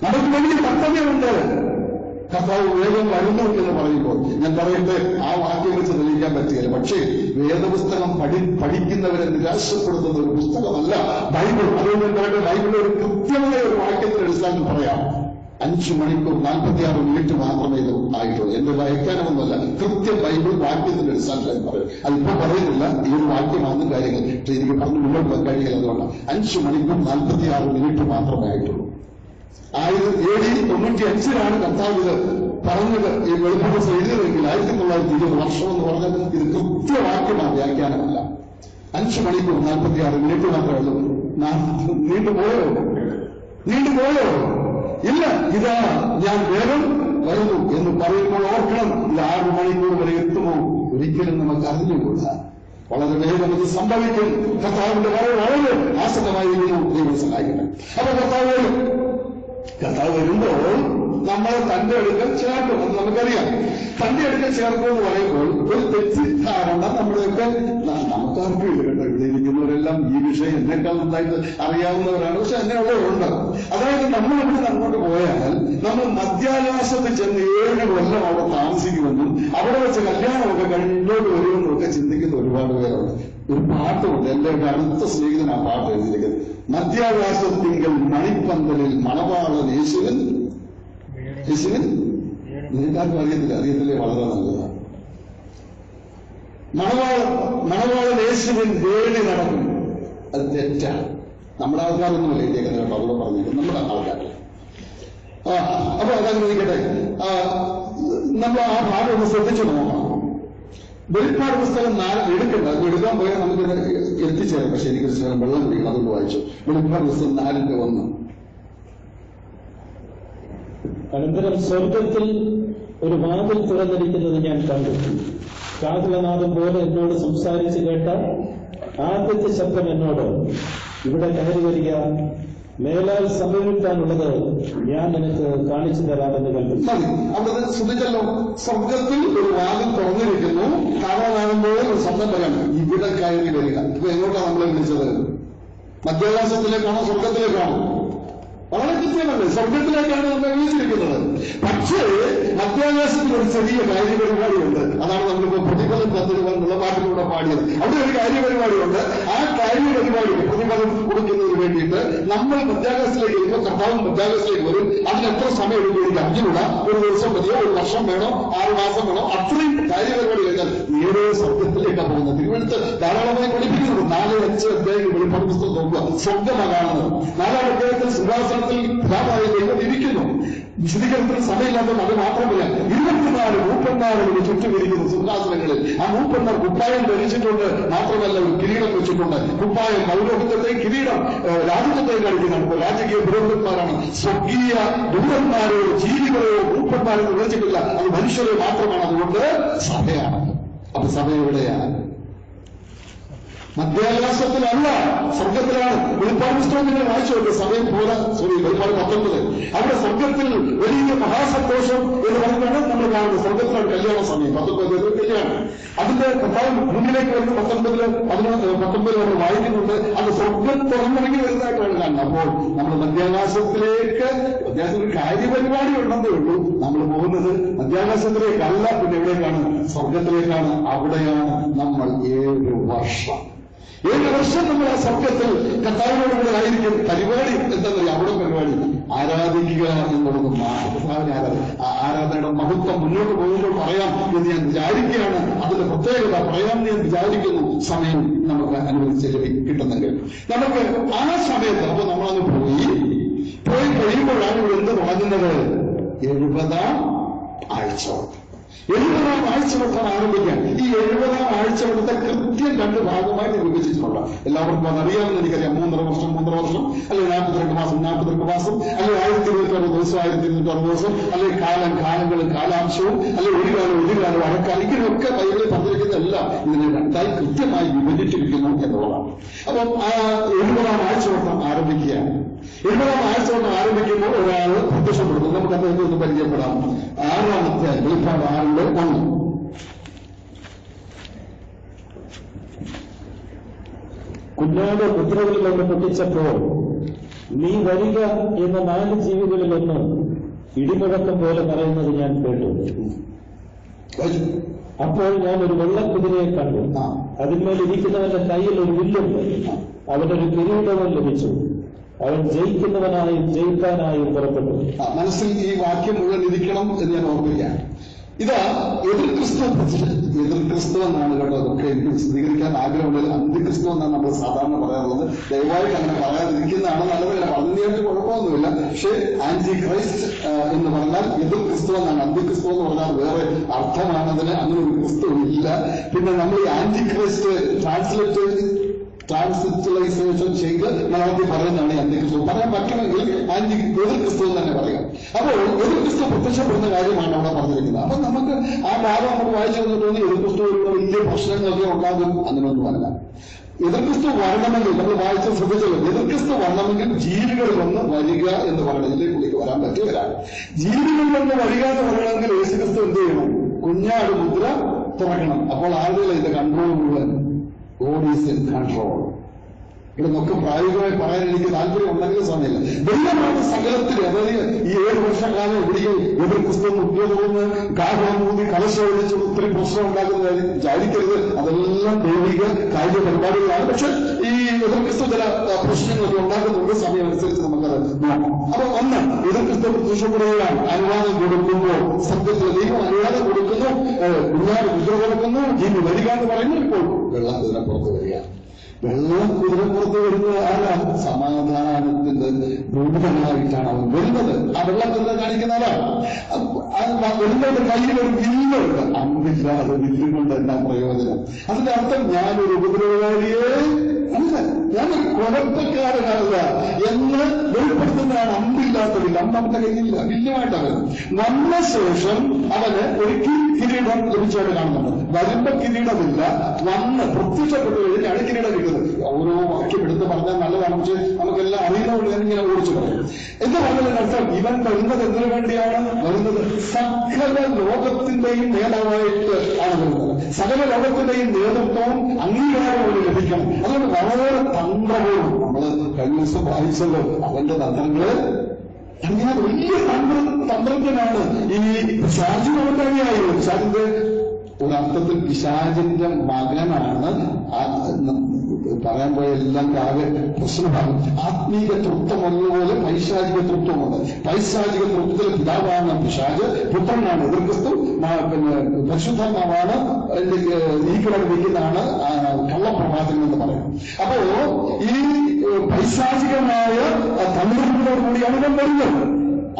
നമുക്ക് വലിയ കർത്തവ്യമുണ്ട്. കർത്താവ് വേഗം വരുന്നു എന്ന് പറയുമ്പോൾ ഞാൻ പറയട്ടെ, ആ വാക്യം വെച്ച് തെളിയിക്കാൻ പറ്റുകയില്ല. പക്ഷേ വേദപുസ്തകം പഠിക്കുന്നവരെ നിരാശപ്പെടുത്തുന്ന ഒരു പുസ്തകമല്ല ബൈബിൾ. അതുകൊണ്ട് ഞാൻ പറയട്ടെ, ബൈബിളിലെ ഒരു കൃത്യമായ ഒരു വാക്യത്തിന്റെ അടിസ്ഥാനത്തിൽ പറയാം. 5 മണിക്കൂർ 46 മിനിറ്റ് മാത്രമേ ഇത് ആയിട്ടുള്ളൂ. എന്റെ വ്യാഖ്യാനമൊന്നുമല്ല, കൃത്യം ബൈബിൾ വാക്യത്തിന്റെ അടിസ്ഥാനത്തിൽ പറയും. അതിപ്പോ പറയുന്നില്ല, ഈ ഒരു വാക്യമാണെന്നും കാര്യങ്ങൾ. പക്ഷെ എനിക്ക് പറഞ്ഞു മുന്നോട്ട് പോകാൻ കഴിയില്ല. അതുകൊണ്ട് 5 മണിക്കൂർ 46 മിനിറ്റ് മാത്രമേ ആയിട്ടുള്ളൂ. AD 95 കർത്താവ് ഇത് പറഞ്ഞത്. ഈ വെളിപ്പാട് പുസ്തകം എഴുതിയതെങ്കിൽ 1920 വർഷം എന്ന് പറഞ്ഞാൽ ഇത് കൃത്യവാക്യമാണ്, വ്യാഖ്യാനമല്ല. 5 മണിക്കൂർ 46 മിനിറ്റ് മാത്രമേ ഉള്ളൂ. നീണ്ടുപോയോ? ഇല്ല. ഇതാ ഞാൻ വേഗം വരുന്നു എന്ന് പറയുമ്പോൾ ഓർക്കണം, ഇത് 6 മണിക്കൂർ വരെ എത്തുമോ ഒരിക്കലും നമുക്ക് അറിഞ്ഞുകൂടാ. വളരെ വേഗം ഇത് സംഭവിക്കും. കർത്താവിന്റെ വളരെ ആസന്നമായിരിക്കുന്നു. ദൈവം സഹായിക്കട്ടെ. അപ്പൊ കർത്താവ് വരുമ്പോൾ നമ്മളെ തന്റെ അടുക്കൽ ചേർക്കും. അത് നമുക്കറിയാം. തന്റെ അടുക്കൽ ചേർക്കും എന്ന് പറയുമ്പോൾ ഒരു തെറ്റിദ്ധാരണ നമ്മുടെയൊക്കെ നമുക്കാർക്കും ഇല്ല കേട്ടോ. ഇവിടെ ഇരിക്കുന്നവരെല്ലാം ഈ വിഷയം എന്നെക്കാൾ നന്നായിട്ട് അറിയാവുന്നവരാണ്. പക്ഷെ എന്നെയുള്ളവരുണ്ട്. അതായത് നമ്മളിവിടെ അങ്ങോട്ട് പോയാൽ നമ്മൾ മധ്യാകാശത്ത് ചെന്ന് 7 കൊല്ലം അവിടെ താമസിക്കുമെന്നും അവിടെ വെച്ച് കല്യാണമൊക്കെ കഴിഞ്ഞോട്ട് വരുമെന്നും ഒക്കെ ചിന്തിക്കുന്ന ഒരുപാട് പേരുണ്ട്. ഒരു പാട്ടുമുണ്ട്, എന്റെ ഒരു അടുത്ത സ്നേഹിതൻ ആ പാട്ട് എഴുതിയിരിക്കുന്നത്. മധ്യാകാശത്തിങ്കൽ മണിപ്പന്തലിൽ മണവാളൻ യേശുവിൻ നിങ്ങൾക്കാർക്കും അറിയത്തില്ലേ? വളരെ നല്ലതാണ്. മണവാളൻ യേശുവിൻ വേണ്ടി നടക്കും. അത് തെറ്റാണ്. നമ്മുടെ ആൾക്കാരൊന്നുമല്ല എഴുതിയേക്കുന്നത് കേട്ടോ. അവിടെ പറഞ്ഞേക്കും നമ്മുടെ ആൾക്കാർ. അപ്പൊ അതങ്ങനെ ഇരിക്കട്ടെ. നമ്മൾ ആ ഭാഗം ഒന്ന് ശ്രദ്ധിച്ചു നോക്കണം. വെളിപ്പാട് പുസ്തകം എടുക്കണ്ട. അത് എടുക്കാൻ പോയാൽ നമുക്ക് എത്തിച്ചേരാം. പക്ഷെ എനിക്ക് വെള്ളം കുടിക്കണം, അതുകൊണ്ട് വായിച്ചു. വെളിപ്പാട് പുസ്തകം 4:1. അനന്തരം സ്വർഗത്തിൽ ഒരു വാതിൽ തുറന്നിരിക്കുന്നത് ഞാൻ കണ്ടു. കാഹളനാദം പോലെ എന്നോട് സംസാരിച്ച് കേട്ട ആദ്യത്തെ ശബ്ദം എന്നോട്, ഇവിടെ കയറി വരിക, മേലാൽ സംഭവിക്കാനുള്ളത് ഞാൻ നിനക്ക് കാണിച്ചു തരാമെന്ന് കൽപ്പിച്ചു. അവിടെ ശ്രദ്ധിച്ചല്ലോ, സ്വർഗത്തിൽ ഒരു വാതിൽ തുറന്നിരിക്കുന്നു. കാഹളനാദം പോലെ ഒരു ശബ്ദം പറയണം, ഇവിടെ കയറി വരിക. ഇപ്പൊ എങ്ങോട്ടാണ് നമ്മളെ വിളിച്ചത്? മധ്യാകാശത്തിലേക്കാണോ സ്വർഗത്തിലേക്കാണോ? വളരെ കൃത്യമല്ലേ, സ്വർഗത്തിലേക്കാണ് നമ്മളെ വിളിച്ചിരിക്കുന്നത്. പക്ഷേ മധ്യാകാശത്തിൽ ഒരു ചെറിയ കാര്യപരിപാടിയുണ്ട്. അതാണ് നമ്മളിപ്പോ പ്രതിഫലം തന്നിരുവാനുള്ള പാട്ടിലൂടെ പാടിയത്. അവിടെ ഒരു കാര്യപരിപാടിയുണ്ട്. ആ കാര്യപരിപാടി പ്രതിഫലം കൊടുക്കുന്നതിന് വേണ്ടിയിട്ട് നമ്മൾ മധ്യാകാശത്തിലേക്ക് വരുമ്പോൾ കർത്താവും മധ്യാകാശത്തിലേക്ക് വരും. അതിന് എത്ര സമയം എടുക്കും എനിക്ക് അറിഞ്ഞുകൂടാ. ഒരു ദിവസം മതിയോ, ഒരു വർഷം വേണോ, 6 മാസം വേണോ, അത്രയും കാര്യപരിപാടി കഴിഞ്ഞാൽ നേരെ സ്വർഗത്തിലേക്കാണ് പോകുന്നത്. തിരുവനന്തപുരത്ത് ധാരാളമായി പഠിപ്പിക്കുന്നുണ്ട്. 4-5 അധ്യായങ്ങൾ വെളിപ്പാട് പുസ്തകം നോക്കുക, സ്വർഗമാണ് കാണുന്നത്. 4-ാം അധ്യായത്തിൽ സിംഹാസനത്തിൽ പിതാവായ ദൈവം ഇരിക്കുന്നു. വിശദീകരണത്തിന് സമയമില്ലാത്തത് അത് മാത്രമല്ല, 24 മൂപ്പന്മാരുടെ ചുറ്റും ഇരിക്കുന്നു സിംഹാസനങ്ങളിൽ. ആ മൂപ്പന്മാർ കുപ്പായം ധരിച്ചിട്ടുണ്ട്, മാത്രമല്ല ഒരു കിരീടം വെച്ചിട്ടുണ്ട്. കുപ്പായം പൗരോഹിത്യത്തെ, കിരീടം രാജ്യത്തെ കാണിക്കുന്നതാണ്. രാജകീയ പുരോഹിതന്മാരാണ്. സ്വർഗീയ ദൂതന്മാരോ ജീവികളെയോ മൂപ്പന്മാരെന്ന് വിളിച്ചിട്ടില്ല, അത് മനുഷ്യരെ മാത്രമാണ്. അതുകൊണ്ട് സഭയാണ്. അപ്പൊ സഭ എവിടെയാണ്? മധ്യാകാശത്തിലല്ല, സ്വർഗത്തിലാണ്. വെളിപ്പാട് പുസ്തകം നിങ്ങൾ വായിച്ചു നോക്കുക. സമയം പോലെ വെളിപ്പാട് 19 അവിടെ സ്വർഗത്തിൽ വലിയ മഹാസന്തോഷം എന്ന് പറഞ്ഞാണ് നമ്മൾ കാണുന്നത്. സ്വർഗത്തിലാണ് കല്യാണ സമയം. 19 കല്യാണം. അതിന്റെ കർത്താവ് മുന്നിലേക്ക് വരുന്ന 19 നമ്മൾ വായിക്കുന്നുണ്ട്. അത് സ്വർഗം തുറന്നിറങ്ങി വരുന്നതായിട്ടാണ് കാണുന്നത്. അപ്പോൾ നമ്മൾ മധ്യാകാശത്തിലേക്ക് കാര്യപരിപാടി ഉണ്ടെന്നേ ഉള്ളൂ. നമ്മൾ പോകുന്നത് മധ്യാകാശത്തിലേക്കല്ല, പിന്നെ എവിടേക്കാണ്? സ്വർഗത്തിലേക്കാണ്. അവിടെയാണ് നമ്മൾ 7 വർഷം നമ്മൾ ആ സ്വർഗത്തിൽ കർത്താവിനോടുകൂടെ ആയിരിക്കും. പരിപാടി എന്താണെന്നറിയാം? അവിടെ പരിപാടി ആരാധിക്കുക എന്നുള്ളത്. കർത്താവിനെ ആരാധനയുടെ മഹത്വം മുന്നോട്ട് പോകുമ്പോൾ പറയാം എന്ന് ഞാൻ വിചാരിക്കുകയാണ്. അതിന്റെ പ്രത്യേകത പറയാമെന്ന് ഞാൻ വിചാരിക്കുന്നു. സമയം നമുക്ക് അനുവദിച്ച് കിട്ടുന്നെങ്കിൽ നമുക്ക് ആ സമയത്ത് അപ്പൊ നമ്മളങ്ങ് പോയി കഴിയുമ്പോഴാണ് ഇവിടെ എന്ത് തുടങ്ങുന്നത്? 70-ാം ആഴ്ചവട്ടം. 70-ാം ആഴ്ചവട്ടം ആരംഭിക്കാൻ ഈ 70-ാം ആഴ്ചവട്ടത്തെ കൃത്യം 2 ഭാഗമായിട്ട് വിഭജിച്ചിട്ടുണ്ട്. എല്ലാവർക്കും അതറിയാമെന്ന് എനിക്കറിയാം. 3.5 വർഷം അല്ലെങ്കിൽ 42 മാസം, അല്ലെങ്കിൽ 1260 ദിവസം, 1260 ദിവസം, അല്ലെങ്കിൽ കാലങ്ങളും കാലാംശവും, അല്ലെങ്കിൽ ഒരു കാലം അരക്കാലം, ഇങ്ങനെയൊക്കെ ബൈബിളിൽ പറഞ്ഞിരിക്കുന്നതെല്ലാം ഇതിനെ 2ആയി കൃത്യമായി വിഭജിച്ചിരിക്കുന്നു എന്നുള്ളതാണ്. അപ്പം ആ 70-ാം ആഴ്ചവട്ടം ആരംഭിക്കുകയാണ്. 70-ാം ആഴ്ചവട്ടം ആരംഭിക്കുമ്പോൾ ഒരാൾ പ്രത്യക്ഷപ്പെടുന്നു. നമുക്ക് അദ്ദേഹത്തെ ഒന്ന് പരിചയപ്പെടാം. 6-ാമത്തെ വെളിപ്പാട് 6:1. കുഞ്ഞാട് മുദ്രകളിലൊന്ന് പൊട്ടിച്ചപ്പോൾ നീ വരിക എന്ന 4 ജീവികളിലൊന്ന് ഇടിമുഴക്കം പോലെ പറയുന്നത് ഞാൻ കേട്ടു. അപ്പോൾ ഞാൻ ഒരു വെള്ളക്കുതിരയെ കണ്ടു. അതിന്മേൽ ഇരിക്കുന്നവന്റെ കയ്യിൽ ഒരു വില്ലുണ്ട്. അവനൊരു കിരീടവും ലഭിച്ചു. അവൻ ജയിക്കുന്നവനായും ജയിക്കാനായും പുറപ്പെട്ടു. മനസ്സിൽ ഈ വാക്യം മുഴുവൻ ഇരിക്കണം എന്ന് ഞാൻ ഓർമ്മിക്കാം. ഇതാ എതിർക്രിസ്തു എന്നാണ് കേട്ടോ. അതൊക്കെ എനിക്ക് വിശദീകരിക്കാൻ ആഗ്രഹമുള്ളത്. അന്തിക്രിസ്തു എന്നാണ് നമ്മൾ സാധാരണ പറയാറുള്ളത്. ദയവായിട്ട് അങ്ങനെ പറയാതിരിക്കുന്നതാണ് നല്ലത്. അങ്ങനെ പറഞ്ഞായിട്ട് കുഴപ്പമൊന്നുമില്ല. പക്ഷേ ആന്റി ക്രൈസ്റ്റ് എന്ന് പറഞ്ഞാൽ എതിർക്രിസ്തു എന്നാണ്. അന്തിക്രിസ്തു എന്ന് പറഞ്ഞാൽ വേറെ അർത്ഥമാണതിന്. അങ്ങനെ ഒരു ക്രിസ്തു ഇല്ല. പിന്നെ നമ്മൾ ഈ ആന്റി ക്രൈസ്റ്റ് ട്രാൻസ്ലിറ്ററൈസേഷൻ ചെയ്ത് മലയാളത്തിൽ പറയുന്നതാണ് ഈ അന്ത്യക്രിസ്തു. പറയാൻ പറ്റുമെങ്കിൽ എതിർക്രിസ്തു എന്ന് തന്നെ പറയാം. അപ്പോൾ എതിർക്രിസ്തു പ്രത്യക്ഷപ്പെടുന്ന കാര്യമാണ് അവിടെ പറഞ്ഞിരിക്കുന്നത്. അപ്പൊ നമുക്ക് ആ ഭാഗം നമുക്ക് വായിച്ചു തന്നിട്ടുണ്ടെങ്കിൽ എതിർക്രിസ്തു വലിയ പ്രശ്നങ്ങളൊക്കെ ഉണ്ടാകും. അങ്ങനെയൊന്നുമല്ല. എതിർക്രിസ്തു വരണമെങ്കിൽ നമ്മൾ വായിച്ച് ശ്രദ്ധിച്ചല്ലോ. എതിർക്രിസ്തു വരണമെങ്കിൽ ജീവികളിൽ വന്ന് വരിക എന്ന് പറയണം. ഇതിലേക്ക് പുള്ളിക്ക് വരാൻ പറ്റിയവരാണ്. ജീവികളിൽ വന്ന് വരിക എന്ന് പറയണമെങ്കിൽ യേശുക്രിസ്തു എന്ത് ചെയ്യണം? കുഞ്ഞാട് മുദ്ര തുറക്കണം. അപ്പോൾ ആളുകൾ ഇത് കൺട്രോൾ മുഴുവൻ God is in control. ഇവിടെ നമുക്ക് പ്രായോഗികമായി പറയാൻ എനിക്ക് താല്പര്യം ഉണ്ടെങ്കിലും സമയമില്ല. ദൈവമാണ് സകലത്തിൽ. അതായത് ഈ 7 വർഷക്കാലം എവിടെയും എതിർക്രിസ്തു ഉദ്യോഗമെന്ന് കാഹളമൂതി കലശോടിച്ച് ഒത്തിരി പ്രശ്നം ഉണ്ടാക്കുന്ന വിചാരിക്കരുത്. അതെല്ലാം ദൈവിക കായിക പരിപാടികളാണ്. പക്ഷെ ഈ എതിർക്രിസ്തു ചില പ്രശ്നങ്ങളൊക്കെ ഉണ്ടാക്കുന്നുണ്ട്. സമയം അനുസരിച്ച് നമുക്കത് നോക്കാം. അപ്പൊ ഒന്ന്, എതിർക്രിസ്തു പ്രത്യക്ഷപ്പെടുകയാണ്. അനുവാദം കൊടുക്കുമ്പോൾ സത്യത്തിൽ ദൈവം അനുവാദം കൊടുക്കുന്നു. കുഞ്ഞാട് മുദ്ര കൊടുക്കുന്നു. ഇനി വരിക എന്ന് പറയുന്നു. ഇപ്പോൾ വെള്ളക്കുതിര പുറത്ത് വരിക. വെള്ളക്കുതിരപ്പുറത്ത് വരുന്നത് ആരാണ്? സമാധാനത്തിന്റെ രൂപമായിട്ടാണ് അവൻ വരുന്നത്. ആ വെള്ളക്കുതിര കാണിക്കുന്നതാണ്. വരുന്നവരുടെ കയ്യിൽ ഒരു വില്ലുണ്ട്. അമ്പില്ലാതെ വില്ലും കൊണ്ട് എന്നാ പ്രയോജനം? അതിന്റെ അർത്ഥം ഞാനൊരു ഉപദ്രവകാരിയെ അല്ല, ഞാനൊരു കുഴപ്പക്കാരനല്ല എന്ന് വെളിപ്പെടുത്തുന്നതാണ് അമ്പില്ലാത്ത വില്ല്. അമ്മന്റെ കയ്യിലില്ല, വില്ലുമായിട്ടവൻ വന്ന ശേഷം അവന് ഒരു കിരീടം ലഭിച്ചായിട്ട് കാണുന്നുണ്ട്. വരുമ്പോ കിരീടമില്ല, വന്ന് പ്രത്യക്ഷപ്പെട്ടു കഴിഞ്ഞാണ് കിരീടം കിട്ടുന്നത്. ഓരോ വാക്യം എടുത്ത് പറഞ്ഞാൽ നല്ലതാണ്. പക്ഷെ നമുക്കെല്ലാം അറിയുന്നതുകൊണ്ട് ഞാൻ ഇങ്ങനെ ഓടിച്ചു പറയും. എന്ന് പറഞ്ഞതിനർത്ഥം ഇവൻ വരുന്നത് എന്തിനു വേണ്ടിയാണ് വരുന്നത്? സകല ലോകത്തിന്റെയും നേതാവായിട്ട് ആണ് വരുന്നത്. സകല ലോകത്തിന്റെയും നേതൃത്വവും അംഗീകാരവും ലഭിക്കണം. അതുകൊണ്ട് വളരെ തന്ത്രപൂർവ്വം നമ്മള് കഴിഞ്ഞ ദിവസം വായിച്ചല്ലോ അവന്റെ തന്ത്രങ്ങള്. അങ്ങനെ വലിയ തന്ത്രജ്ഞനാണ് ഈ പിശാചിനവന്റെ അണിയായിരുന്നു. പിശാചിന്റെ ഒരർത്ഥത്തിൽ പിശാചിന്റെ മകനാണ് പറയാൻ പോയ എല്ലാം ആകെ പ്രശ്നമാണ്. ആത്മീക തൃത്വം എന്നതുപോലെ പൈശാചിക തൃത്വമുണ്ട്. പൈശാചിക തൃത്വത്തിലെ പിതാവാണ് പിശാച്, പുത്രനാണ് എതിർ ക്രിസ്തു, പിന്നെ പരിശുദ്ധാത്മാവാണ് ഈക്കിടം വയ്ക്കുന്നതാണ് കള്ളപ്രവാചകൻ എന്ന് പറയും. അപ്പോ ഈ പൈശാചികമായ തന്ത്രങ്ങളോടുകൂടിയാണ് ഇവൻ വരുന്നത്.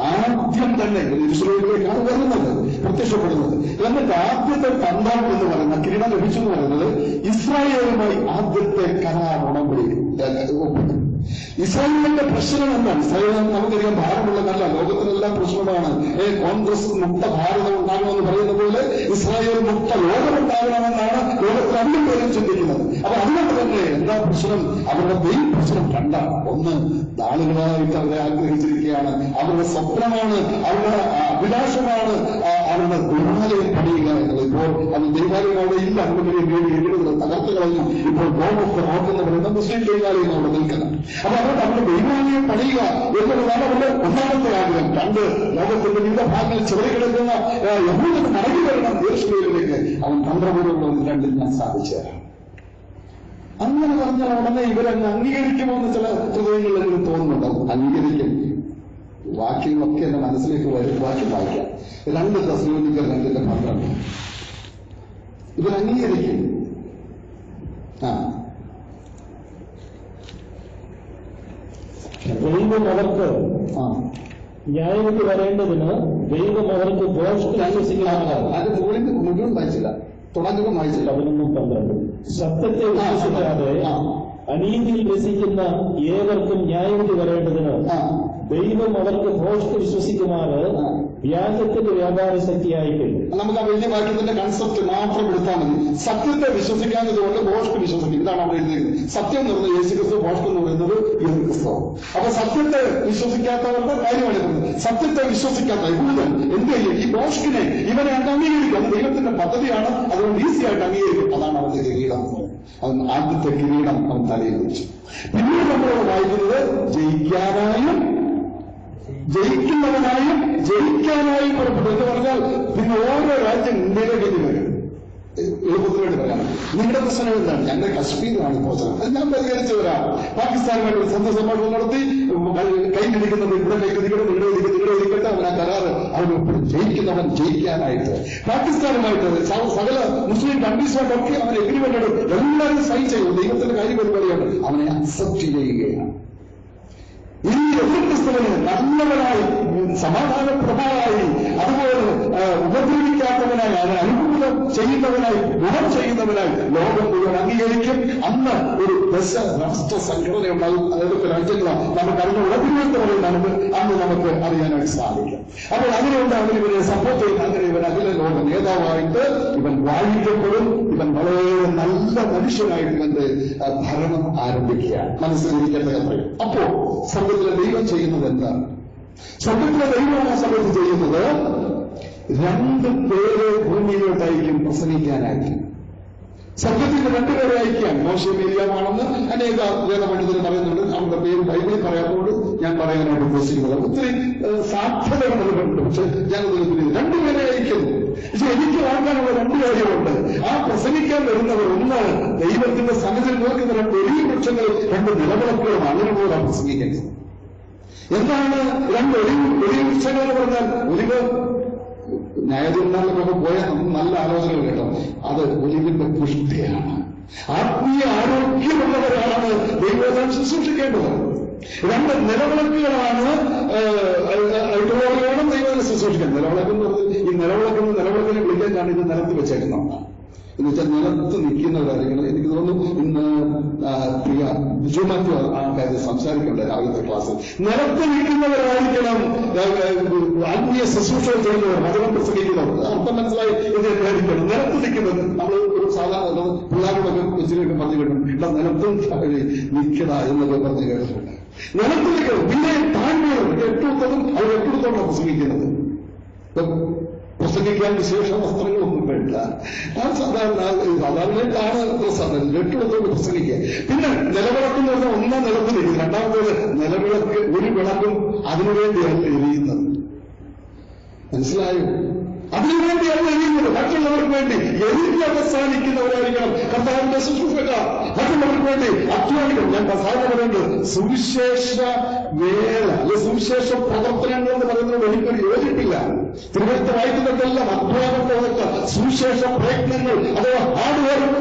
ആദ്യം തന്നെ യെരൂശലേമിലേക്കാണ് വരുന്നത്, പ്രത്യക്ഷപ്പെടുന്നത്. എന്നിട്ട് ആദ്യത്തെ തന്ത്രം എന്ന് പറയുന്ന കിരീടം ലഭിച്ചു എന്ന് പറയുന്നത് ഇസ്രായേലുമായി ആദ്യത്തെ കരാർ ഉടമ്പടി ഒപ്പിട്ടു. ഇസ്രായേലിന്റെ പ്രശ്നം എന്താണ്? ഇസ്രായേൽ നമുക്കറിയാം ഭാരമുള്ളതല്ല, ലോകത്തിനെല്ലാം പ്രശ്നമാണ്. കോൺഗ്രസ് മുക്ത ഭാരതം ഉണ്ടാകണമെന്ന് പറയുന്ന പോലെ ഇസ്രായേൽ മുക്ത ലോകമുണ്ടാകണമെന്നാണ് ലോകത്തിൽ അന്നും പേരും ചിന്തിക്കുന്നത്. അപ്പൊ അതുകൊണ്ട് തന്നെ എന്താ പ്രശ്നം? അവരുടെ മെയിൻ പ്രശ്നം രണ്ടാണ്. ഒന്ന്, ആളുകളായിട്ട് അവരെ ആഗ്രഹിച്ചിരിക്കുകയാണ്, അവരുടെ സ്വപ്നമാണ്, അവരുടെ അഭിലാഷമാണ് അവരുടെ ദൈവാലയം പണിയുക എന്നുള്ളത്. ഇപ്പോൾ അത് ദൈവാലയം അവിടെ ഇല്ല, അതുകൊണ്ട് വീടുകൾ തകർത്ത് കളഞ്ഞു. ഇപ്പോൾ ഗോം ഓഫ് ദ റോക്ക് എന്ന് പറയുന്ന മുസ്ലിം ദൈവാലയം അവിടെ നിൽക്കുന്നത്. അപ്പൊ അതുകൊണ്ട് അവരുടെ ദൈവാലയം പണിയുക എന്നുള്ളതാണ് അവരുടെ ഒന്നാമത്തെ ആഗ്രഹം. രണ്ട്, ലോകത്തിന്റെ വിവിധ ഭാഗങ്ങളിൽ ചെറിയ യഹൂദൻ മടങ്ങി വരണം യെരൂശലേമിലേക്ക്. അവൻ തന്ത്രപൂർവ്വം രണ്ടും ഞാൻ സാധിച്ചു തരാം. അങ്ങനെ പറഞ്ഞാൽ ഉടനെ ഇവരങ്ങ് അംഗീകരിക്കുമോ എന്ന് ചില ഹൃദയങ്ങളിൽ എനിക്ക് തോന്നുന്നുണ്ടാവും. അംഗീകരിക്കും. വാക്യങ്ങളൊക്കെ എന്റെ മനസ്സിലേക്ക് വരും. വാക്യം വായിക്കാം. 2 തെസ്സലോനിക്കർ 2:12. ഇവർ അംഗീകരിക്കും. ദൈവം അവർക്ക് ന്യായവിധി വരേണ്ടതിന് ദൈവം അവർക്ക് അതിന്റെ മുഴുവൻ വായിച്ചില്ല, തുടങ്ങുമ്പോൾ വായിച്ചില്ല. 11:12. സത്യത്തെ വിശ്വസിക്കാതെ അനീതിയിൽ രസിക്കുന്ന ഏവർക്കും ന്യായവിധി വരേണ്ടതിന് ദൈവം അവർക്ക് ഭോഷ്ക് വിശ്വസിക്കുമാറ് വ്യാജത്തിന്റെ വ്യാപാര ശക്തിയായിട്ടില്ല. നമുക്ക് ആ വലിയ വാക്യത്തിന്റെ കൺസെപ്റ്റ് മാത്രം എടുത്താൽ മതി. സത്യത്തെ വിശ്വസിക്കാത്തതുകൊണ്ട് ഭോഷ്ക് വിശ്വസിക്കും. ഇതാണ് അവിടെ എഴുതിയിരിക്കുന്നത്. സത്യം എന്ന് പറയുന്നത് യേശു ക്രിസ്തു, ഭോഷ്ക് എന്ന് പറയുന്നത് യേശു ക്രിസ്തു. അപ്പൊ സത്യത്തെ വിശ്വസിക്കാത്തവരുടെ കാര്യമാണ് പറയുന്നത്. സത്യത്തെ വിശ്വസിക്കാത്ത യഹൂദൻ എന്ത് ചെയ്യും? ഈ ഭോഷ്കിനെ, ഇവനെ അംഗീകരിക്കും. അത് ദൈവത്തിന്റെ പദ്ധതിയാണ്, അതുകൊണ്ട് ഈസി ആയിട്ട് അംഗീകരിക്കും. അതാണ് അവന്റെ കിരീടം. അവൻ ആദ്യത്തെ കിരീടം അവൻ തലയിൽ വെച്ചു. പിന്നീട് നമ്മൾ വായിക്കുന്നത് ജയിക്കാനായും ജയിക്കുന്നവനായും ജയിക്കാനായും പുറപ്പെട്ടു എന്ന് പറഞ്ഞാൽ പിന്നെ ഓരോ രാജ്യം ഇന്ത്യയിലേക്ക് വരും. എളുപ്പത്തിലോട്ട് വരാം. നിങ്ങളുടെ പ്രശ്നം എന്താണ്? ഞങ്ങളുടെ കശ്മീരാണ് പ്രശ്നം. അത് ഞാൻ പരിഹരിച്ചു വരാം. പാകിസ്ഥാനുമായിട്ട് ഒരു സന്ദർശനം നടത്തി കൈ പിടിക്കുന്നത് ഇവിടെ കൈ പിടിക്കണം, നിങ്ങളുടെ ഇരിക്കട്ടെ, അവൻ ആ കരാറ് അവൻ ജയിക്കുന്നവൻ ജയിക്കാനായിട്ട്. പാകിസ്ഥാനുമായിട്ട് സകല മുസ്ലിം കൺട്രീസുമായിട്ടൊക്കെ അവൻ എഗ്രിമെന്റ് എടുക്കും. എല്ലാവരും സൈൻ ചെയ്യും. ദൈവത്തിന്റെ കാര്യം പരിപാടിയാണ്. അവനെ അക്സെപ്റ്റ് ചെയ്യുകയാണ്. ഈ യേശുക്രിസ്തുവിനെ നല്ലവനായി, സമാധാനപ്രദമായി, അതുപോലെ ഉപദ്രവിക്കാത്തവനായി, അനുകൂലം ചെയ്യുന്നവനായി, ഗുണം ചെയ്യുന്നവനായി ലോകം മുഴുവൻ അംഗീകരിക്കും. അന്ന് ഒരു രാഷ്ട്ര സംഘടന ഉണ്ടാകും. അതൊക്കെ രാജ്യങ്ങളാണ് നമുക്കറിഞ്ഞ ഉടമ്പടിയുള്ളവരുണ്ടാകുന്നത് അന്ന് നമുക്ക് അറിയാനായിട്ട് സാധിക്കും. അപ്പോൾ അതിനുകൊണ്ട് അവൻ ഇവരെ സപ്പോർട്ട് ചെയ്യും. അങ്ങനെ ഇവൻ അഖില ലോക നേതാവായിട്ട് ഇവൻ വാഴിക്കപ്പെടും. ഇവൻ വളരെ നല്ല മനുഷ്യനായിട്ട് ഇവന്റെ ഭരണം ആരംഭിക്കുകയാണ്. മനസ്സിലിരിക്കേണ്ട കഥകൾ. അപ്പോ സ്വർഗത്തിലെ ദൈവം ചെയ്യുന്നത് എന്താണ്? സ്വർഗത്തിലെ ദൈവം ആ സമയത്ത് ചെയ്യുന്നത് 2 പേരെ ഭൂമിയിലോട്ടായിരിക്കും പ്രസംഗിക്കാനായിട്ട്. സ്വർഗത്തിന്റെ 2 പേരെ അയക്കാൻ. മോശയും ഏലിയാമാണെന്ന് അനേക വേദപണ്ഡിതർ പറയുന്നുണ്ട്. അവരുടെ പേര് ബൈബിളിൽ പറയാത്തതുകൊണ്ട് ഞാൻ പറയാനായിട്ട് ഉദ്ദേശിക്കുന്നത്. ഒത്തിരി സാധ്യതകൾ നൽകുന്നുണ്ട്. പക്ഷെ ഞാനതിൽ 2 പേരെ അയക്കുന്നു. പക്ഷെ എനിക്ക് വാങ്ങാനുള്ള 2 കാര്യമുണ്ട്. ആ പ്രസംഗിക്കാൻ വരുന്നവർ ഒന്ന് ദൈവത്തിന്റെ സന്നിധിയിൽ നോക്കുന്ന 2 ഒലിവ് വൃക്ഷങ്ങൾ, 2 നിലവിളക്കുകളും അങ്ങനെ പോകാൻ പ്രസംഗിക്കുന്നത്. എന്താണ് 2 ഒലിവ് വൃക്ഷങ്ങൾ എന്ന് പറഞ്ഞാൽ? ഒലിവ് ന്യായാധിപന്മാരിലൊക്കെ പോയാൽ നല്ല ആലോചനകൾ കേട്ടോ. അത് ഒലിവിന്റെ പുഷ്ടിയാണ്. ആത്മീയ ആരോഗ്യമുള്ളവരാണ് ദൈവം ശുശ്രൂഷിക്കേണ്ടത്. 2 നിലവിളക്കുകളാണ് വേണം ദൈവം ശുശ്രൂഷിക്കാൻ. നിലവിളക്കെന്ന് പറഞ്ഞാൽ ഈ നിലവിളക്കിനെ വിളിക്കാൻ ഇത് നിലത്ത് വെച്ചേക്കുന്നതാണ്. എന്ന് വെച്ചാൽ നിലത്ത് നിൽക്കുന്നവരായിരിക്കണം. എനിക്ക് തോന്നുന്നു ഇന്ന് പ്രിയ ബിജുമാത്യു ആ കാര്യം സംസാരിക്കണ്ട രാവിലത്തെ ക്ലാസ്സിൽ. നിലത്ത് നിൽക്കുന്നവരായിരിക്കണം ആത്മീയ ശുശ്രൂഷകൾ ചെയ്യുന്നവർ, വചനം പ്രസംഗിക്കുന്നവർ. അർത്ഥം മനസ്സിലായി ഇതായിരിക്കണം. നിലത്ത് നിൽക്കുന്നത് നമ്മൾ ഒരു സാധാരണ പിള്ളേരോടൊക്കെ കൊച്ചിനൊക്കെ പറഞ്ഞു കേട്ടിട്ടുണ്ട്. ഇവിടെ നിലത്തും നിൽക്കണ എന്നൊക്കെ പറഞ്ഞു കേട്ടിട്ടുണ്ട്. നിലത്ത് നിൽക്കണം. പിന്നെ താഴ്മയാണ്. എട്ടുത്തതും അവർ എട്ടുത്തോളം പ്രസംഗിക്കുന്നത്. പ്രസംഗിക്കാൻ വിശേഷ വസ്ത്രങ്ങളൊന്നും വേണ്ട. സാധാരണയാണ് രട്ടിടത്തോട് പ്രസംഗിക്കുക. പിന്നെ നിലവിളക്കെന്ന് പറഞ്ഞാൽ ഒന്നാം നിലത്തിലിരിക്കും. രണ്ടാമത്തേത് നിലവിളക്ക് ഒരു വിളക്കും അതിനുവേണ്ടിയല്ല എരിയുന്നത്. മനസ്സിലായോ? അതിനുവേണ്ടിയല്ല എരിയുന്നത്, മറ്റുള്ളവർക്ക് വേണ്ടി. പര്യവസാനിക്കുന്നവരായിരിക്കണം കർത്താവിന്റെ ശുശ്രൂഷക്കാർ. മറ്റുള്ളവർക്ക് വേണ്ടി അധ്വാനിക്കണം. ഞാൻ സാധാരണ പറയുന്നത് സുവിശേഷ വേല അല്ലെ സുവിശേഷ പ്രവർത്തനങ്ങൾ എന്ന് പറയുന്നത് എനിക്കൊരു യോജിപ്പില്ല. തിരുവനന്തപുരത്ത് വായിക്കുന്നിടത്തെല്ലാം അധ്വാനപ്രവർത്തന സുവിശേഷ പ്രയത്നങ്ങൾ അഥവാ ഹാർഡ് വർക്ക്.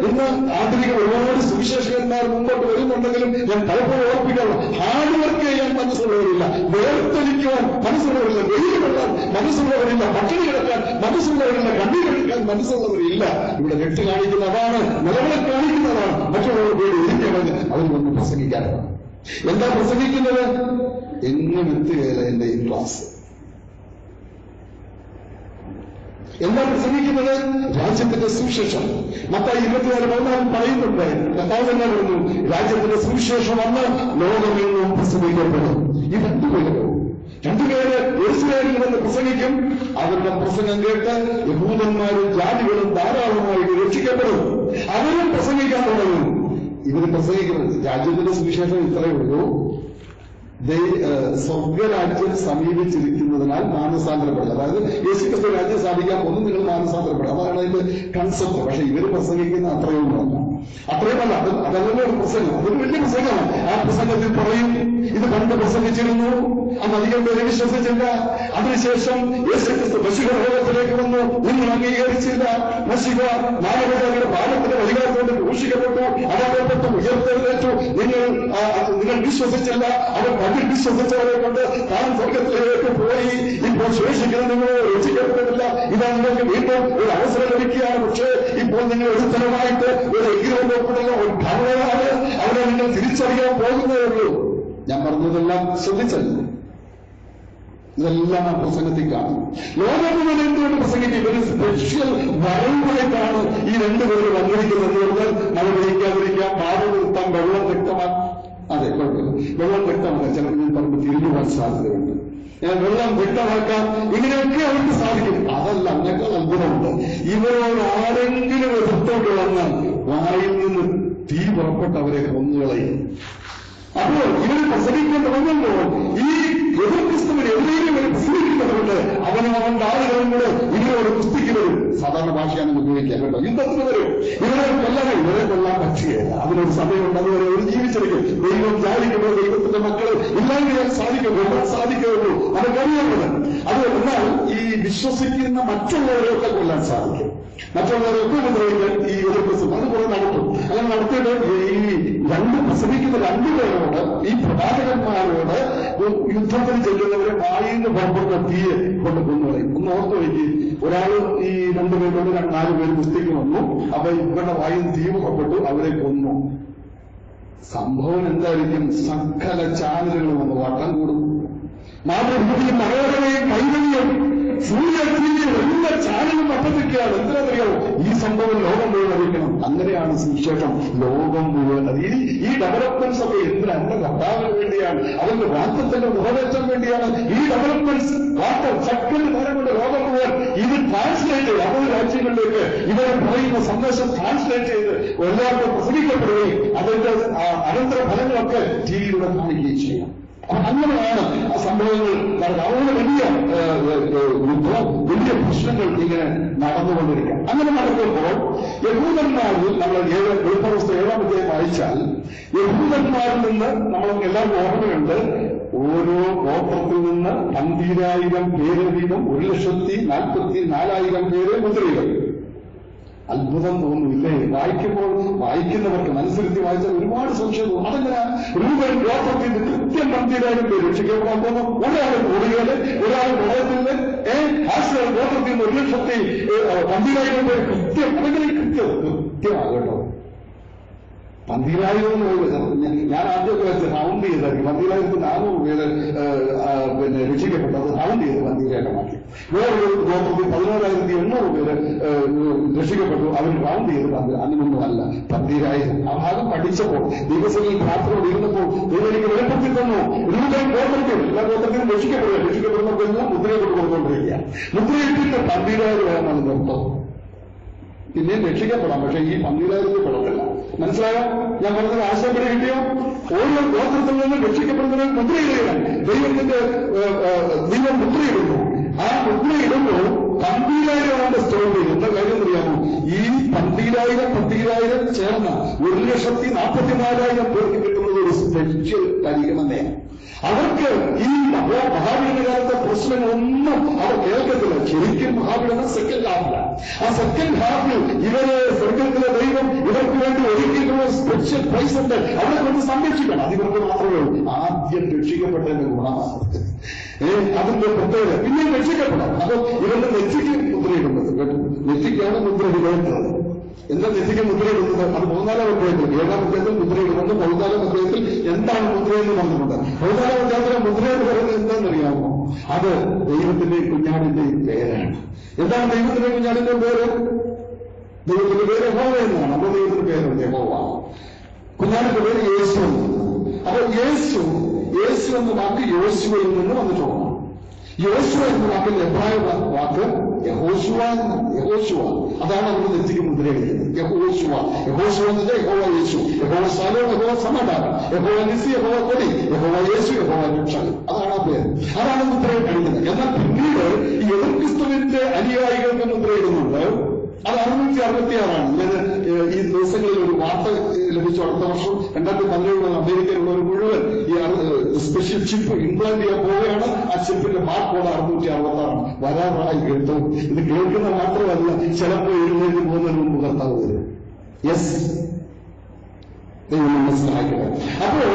ഇന്ന് ആധുനിക ഒരുപാട് സുവിശേഷകന്മാർ മുമ്പോട്ട് വരുന്നുണ്ടെങ്കിലും ഞാൻ പലപ്പോഴും ഓർപ്പിക്കണം, ഹാർഡ് വർക്ക് ചെയ്യാൻ മനസ്സുള്ളവരില്ല, വേർത്തൊലിക്കുവാൻ മനസ്സുള്ളവരില്ല, വെയിൽ കൊള്ളാൻ മനസ്സുള്ളവരില്ല, പട്ടിണി കിടക്കാൻ മനസ്സുള്ളവരില്ല, കണ്ണീരെടുക്കാൻ മനസ്സുള്ളവരില്ല. ഇവിടെ രക്തി കാണിക്കുന്ന അതാണ്, നിലവിളി കാണിക്കുന്നതാണ്. മറ്റുള്ളവർ പേര് ഒരിക്കലും അവർ വന്ന് പ്രസംഗിക്കാനാണ്. എന്താ പ്രസംഗിക്കുന്നത്? എങ്ങനെ എത്തുകയില്ല എന്റെ ഈ ക്ലാസ്. എന്താ പ്രസംഗിക്കുന്നത്? രാജ്യത്തിന്റെ സുവിശേഷം. മത്തായി 24:14 പറയുന്നുണ്ട്, കർത്താവ് തന്നെ പറഞ്ഞു, രാജ്യത്തിന്റെ സുവിശേഷം വന്ന് ലോകമെങ്ങും പ്രസംഗിക്കപ്പെടും. ഈ രണ്ടുപേര് യെരൂശലേമിൽ വന്ന് പ്രസംഗിക്കും. അവരുടെ പ്രസംഗം കേട്ട് യഹൂദന്മാരും ജാതികളും ധാരാളമായിട്ട് രക്ഷിക്കപ്പെടും. അവരും പ്രസംഗിക്കാൻ തുടങ്ങും. ഇവര് പ്രസംഗിക്കുന്നത് രാജ്യത്തിന്റെ സുവിശേഷം ഇത്രയേ ഉള്ളൂ. സ്വർഗരാജ്യം സമീപിച്ചിരിക്കുന്നതിനാൽ മാനസാന്തരപ്പെടുക. അതായത് യേശുക്രിസ്തു രാജ്യം സ്ഥാപിക്കാൻ പോകുന്നു, നിങ്ങൾ മാനസാന്തരപ്പെടുക. അതാണ് അതിന്റെ കൺസെപ്റ്റ്. പക്ഷെ ഇവര് പ്രസംഗിക്കുന്ന അത്രയൊന്നുമല്ല. അതല്ല ഒരു പ്രസംഗം. അതൊരു വലിയ പ്രസംഗമാണ്. ആ പ്രസംഗത്തിൽ പറയും, ഇത് പണ്ട് പ്രസംഗിച്ചിരുന്നു, അന്ന് അധികം പേര് വിശ്വസിച്ചില്ല. അതിനുശേഷം യേശുക്രിസ്തു മശിഹ ലോകത്തിലേക്ക് വന്നു, നിങ്ങൾ അംഗീകരിച്ചില്ല. മശിഹ നാലുപേരുടെ ഭാരത്തിന്റെ അധികാരത്തോട് ഘോഷിക്കപ്പെട്ടു, അടക്കപ്പെട്ടു, ഉയർത്തെഴുന്നേറ്റു. നിങ്ങൾ വിശ്വസിച്ചില്ല. അവർ അതിൽ വിശ്വസിച്ചവരെ കൊണ്ട് താൻ സ്വർഗത്തിലേക്ക് പോയി. ഇപ്പോൾ ശേഷിക്കുന്ന നിങ്ങൾ രക്ഷിക്കപ്പെട്ടില്ല. ഇതാ നിങ്ങൾക്ക് വീണ്ടും ഒരു അവസരം ലഭിക്കുകയാണ്. പക്ഷേ ഇപ്പോൾ നിങ്ങൾ ഒരുത്തരമായിട്ട് ഒരു എഗ്രിമെന്റ് ഒരു ഘടനയാണ്. അവരെ നിങ്ങൾ തിരിച്ചറിയാൻ പോകുന്നതേ ഉള്ളൂ. ഞാൻ പറഞ്ഞതെല്ലാം ശ്രദ്ധിച്ചല്ലോ. ഇതെല്ലാം ആ പ്രസംഗത്തിൽ കാണും. ലോകം മുഴുവൻ എന്തുകൊണ്ട് പ്രസംഗിക്കും? ഒരു സ്പെഷ്യൽ വരവുമായിട്ടാണ് ഈ രണ്ടുപേരും വന്നിരിക്കുന്നത്. പറഞ്ഞാൽ മഴ പെയ്യാതിരിക്കാം, പാത നിർത്താം, വെള്ളം വ്യക്തമാക്കാം. അതെ, കുഴപ്പമില്ല, വെള്ളം വ്യക്തമാക്കാം. ചിലപ്പോൾ ഞാൻ പറഞ്ഞ് തിരിഞ്ഞു പോകാൻ സാധ്യതയുണ്ട്. വെള്ളം വ്യക്തമാക്കാം, ഇങ്ങനെയൊക്കെ അവർക്ക് സാധിക്കും. അതല്ല, അങ്ങനത്തെ അത്ഭുതമുണ്ട്. ഇവരോട് ആരെങ്കിലും എതിർത്തോട്ട് വന്നാൽ വായിൽ നിന്ന് തീ പുറപ്പെട്ട് അവരെ കൊന്നുകളയും. അപ്പോൾ ഇവർ പ്രസംഗിക്കാൻ തുടങ്ങുമ്പോൾ ഈ എതിർ ക്രിസ്തുവിന് എതിരെയും ഇവർ പ്രസംഗിക്കുന്നതുകൊണ്ട് അവനവന്റെ ആളുകളും കൂടെ ഇവരോട് കുസ്തിക്ക് വരും. സാധാരണ ഭാഷയാണ് ഉപയോഗിക്കാൻ കേട്ടോ. യുദ്ധത്തിന് വരും. ഇവരെ കൊല്ലാൻ പറ്റുകയില്ല. അതിനൊരു സമയമുണ്ട്. അതുവരെ ഒരു ജീവിച്ചിരിക്കും. ദൈവം ജാലിക്കുമ്പോൾ ദൈവത്തിന്റെ മക്കൾ ഇല്ലാതെ സാധിക്കും, കൊല്ലാൻ സാധിക്കുകയുള്ളൂ. അതൊക്കറിയാവുന്നത്. അത് എന്നാൽ ഈ വിശ്വസിക്കുന്ന മറ്റുള്ളവരെയൊക്കെ കൊല്ലാൻ സാധിക്കും. മറ്റുള്ളവരൊക്കെ ഉപദ്രവിക്കാൻ ഈ എതിർ ക്രിസ്തു അത് കുറെ നടത്തും. അങ്ങനെ നടത്തിയിട്ട് ഈ പ്രസംഗിക്കുന്ന രണ്ടുപേരോട്, ഈ പ്രവാചകന്മാരോട് യുദ്ധത്തിന് ചെല്ലുന്നവരെ വായിന്ന് പുറപ്പെടുന്ന തീയെ കൊണ്ട് കൊന്നുകളയും. ഒന്ന് ഓർത്തു വയ്ക്ക്, ഒരാൾ ഈ രണ്ടുപേരോട് 4 പേര് പുസ്തകം വന്നു. അപ്പൊ ഇവരുടെ വായിന്ന് തീ പുറപ്പെട്ടു, അവരെ കൊന്നു. സംഭവം എന്തായിരിക്കും? സകല ചാനലുകൾ വന്ന് വട്ടം കൂടും. മാതൃഭൂമിയും മനോരമയും കൈവഴിയും സൂര്യഗ്നിയും എല്ലാ ചാനലും വട്ടത്തിക്കുകയാണ്. എന്തിനറിയാമോ? ഈ സംഭവം ലോകം മുഴുവൻ അറിയിക്കണം. അങ്ങനെയാണ് സുവിശേഷം ലോകം മുഴുവൻ. ഈ ഡെവലപ്മെന്റ്സ് ഒക്കെ എന്തിനാണ്? കർത്താവിന് വേണ്ടിയാണ്, അവന്റെ വാക്തത്തിന്റെ നിറവേറ്റാൻ വേണ്ടിയാണ്. ഈ ഡെവലപ്മെന്റ്സ് സെക്കൻഡ് നേരം കൊണ്ട് ലോകം മുഴുവൻ ഇത് ട്രാൻസ്ലേറ്റ് ചെയ്ത് 60 രാജ്യങ്ങളിലേക്ക് ഇവരെ പറയുന്ന സന്ദേശം ട്രാൻസ്ലേറ്റ് ചെയ്ത് എല്ലാവർക്കും പ്രസംഗിക്കപ്പെടുകയും അതിന്റെ അനന്തര ഫലങ്ങളൊക്കെ ടിവിയിലൂടെ കാണിക്കുകയും ചെയ്യണം. അങ്ങനെയാണ് ആ സംഭവങ്ങൾ നടക്കുക. അതുകൊണ്ട് വലിയ പ്രശ്നങ്ങൾ ഇങ്ങനെ നടന്നുകൊണ്ടിരിക്കുക. അങ്ങനെ നടക്കുമ്പോൾ യഹൂദന്മാരിൽ നമ്മൾ വെളിപ്പുറത്ത് 7-ാം അധ്യായം വായിച്ചാൽ യഹൂദന്മാരിൽ നിന്ന് നമ്മൾ എല്ലാവർക്കും ഓർമ്മയുണ്ട്. ഓരോ ഗോത്രത്തിൽ നിന്ന് 12,000 പേര് വീതം 1,44,000 പേര് മുദ്രയിടും. അത്ഭുതം തോന്നുന്നില്ലേ? വായിക്കുന്നവർക്ക് മനസ്സിരുത്തി വായിച്ചാൽ ഒരുപാട് സംശയം തോന്നും. അതെങ്ങനെ രൂപൻ ഗോത്രത്തിൽ നിന്ന് കൃത്യം 12,000 പേര് രക്ഷിക്കപ്പെടാൻ പോകുന്നു. ഒരാൾ ഓടുകയില്, ഒരാൾ ഗോത്രത്തിൽ ഗോത്രത്തിൽ നിന്ന് 1,12,000 പേര് കൃത്യം. അതെങ്ങനെ കൃത്യമാകട്ടോ? 12,000 ഞാൻ ആദ്യമൊക്കെ വെച്ച് റൗണ്ട് ചെയ്തായിരിക്കും. 12,400 പേര് രക്ഷിക്കപ്പെട്ടത് റൗണ്ട് ചെയ്ത് 12,000 വേറൊരു ഗോത്രത്തിൽ 11,800 പേര് രക്ഷിക്കപ്പെട്ടു. അവർ റൗണ്ട് ചെയ്ത് അങ്ങനൊന്നും അല്ല, 12,000. ആ ഭാഗം പഠിച്ചപ്പോൾ ദിവസങ്ങളിൽ പ്രാർത്ഥന ഇരുന്നപ്പോൾ ദൈവനിക്ക് വെളിപ്പെടുത്തി തന്നു. രൂപൻ ഗോത്രത്തിൽ എല്ലാ ഗോത്രത്തിലും രക്ഷിക്കപ്പെടുന്നവരെല്ലാം മുദ്രയിട്ട് കൊടുത്തുകൊണ്ടിരിക്കുക. മുദ്രയിട്ടിട്ട് 12,000 എന്നാണ് നിർത്തം. പിന്നെയും രക്ഷിക്കപ്പെടാം, പക്ഷെ ഈ 12,000 പെടത്തില്ല. മനസ്സിലായോ? ഞാൻ പറഞ്ഞത് ആശയപ്പെടി കിട്ടിയോ? ഓരോ ഗോത്രത്തിൽ നിന്നും രക്ഷിക്കപ്പെടുന്നതിന് മുദ്രയിടുകയാണ്. ദൈവം മുദ്രയിടുന്നു. ആ മുദ്രയിടുമ്പോൾ 12,000 സ്റ്റോർ ചെയ്യും. എന്താ കാര്യം അറിയാം? ചേർന്ന 1,44,000 പേർക്ക് കിട്ടുന്നത് ഒരു സ്പെഷ്യൽ പരിഗണനയാണ്. അവർക്ക് ഈ മഹാവീരന്റെ കാലത്തെ പ്രശ്നങ്ങളൊന്നും അവർ കേൾക്കത്തില്ല. ശരിക്കും മഹാവീരന സെക്കൻഡ് ഹാഫിലാണ്. ആ സെക്കൻഡ് ഹാഫിൽ ഇവരെ സ്വർഗത്തിലെ ദൈവം ഇവർക്ക് വേണ്ടി ഒരുക്കിയിട്ടുള്ള സ്പെഷ്യൽ പ്രൈസ് ഉണ്ട്. അവരെ കൊണ്ട് സംരക്ഷിക്കണം. അത് ഇവർക്ക് മാത്രമേ ഉള്ളൂ. ആദ്യം രക്ഷിക്കപ്പെട്ടതിന്റെ ഗുണമാണ് അതിന്റെ പ്രത്യേകത. പിന്നെയും രക്ഷിക്കപ്പെടാം. അപ്പൊ ഇവരുടെ നെറ്റിക്ക് മുദ്രയിടുന്നത് കേട്ടോ, നെറ്റിക്കാണ് മുദ്രയിടുന്നത്. എന്താ നെറ്റിക്ക് മുദ്രയിടുന്നത്? അത് 14-ാം അധ്യായത്തിൽ 7-ാം അധ്യായത്തിൽ മുദ്രയിടുന്നുണ്ട്. 14-ാം അധ്യായത്തിൽ എന്താണ് മുദ്രയെന്ന് പറഞ്ഞിട്ടുണ്ട്. 14-ാം അധ്യായത്തിലെ മുദ്രയെന്ന് പറയുന്നത് എന്താണെന്നറിയാമോ? അത് ദൈവത്തിന്റെയും കുഞ്ഞാടിന്റെയും പേരാണ്. എന്താണ് ദൈവത്തിന്റെ കുഞ്ഞാടിന്റെ പേര്? ദൈവത്തിന്റെ പേര് യഹോവ എന്നാണ്. അപ്പൊ ദൈവത്തിന്റെ പേരുണ്ട് യഹോവ. കുഞ്ഞാടിന്റെ പേര് യേശു. അപ്പൊ യേശു എന്ന വാക്ക് യോശുവയിൽ നിന്ന് വന്നിട്ടുള്ളതാണ്. യോശുവ എന്ന വാക്കിന്റെ എബ്രായ വാക്ക് യഹോശുവ എന്നാണ്. യഹോശുവ അതാണ് അവരുടെ നെറ്റിക്ക് മുദ്രയിടുന്നത്. യഹോശുവ എന്ന് വെച്ചാൽ യഹോവ യേശു, യഹോവ ശാലോ, യഹോവ സമാധാനം, യഹോവ നിസി, യഹോവ കൊടി, യഹോവ യേശു, യഹോവ രക്ഷകൻ. അതാണ് ആ പേര്. അതാണ് മുദ്രയിൽ കഴിയുന്നത്. എന്നാൽ പിന്നീട് ഈ എതിർക്രിസ്തുവിന്റെ അനുയായികൾക്ക് മുദ്രയിടുന്നുണ്ട്. അത് 666 ഞാൻ ഈ ദിവസങ്ങളിൽ ഒരു വാർത്ത ലഭിച്ചു. അടുത്ത വർഷം 2017 അമേരിക്കയിലുള്ളവർ മുഴുവൻ ഈ സ്പെഷ്യൽ ചിപ്പ് ഇംപ്ലാന്റ് ചെയ്യാൻ പോവുകയാണ്. ആ ചിപ്പിന്റെ മാർക്കോട് 666 വരാറായി കേട്ടു. ഇത് കേൾക്കുന്ന മാത്രമല്ല, ചിലപ്പോൾ എഴുന്നേറ്റ് പോകുന്നതിന് മുമ്പ് കർത്താവ് വരും. യെസ്, ദൈവം നമ്മെ സഹായിക്കട്ടെ. അപ്പോൾ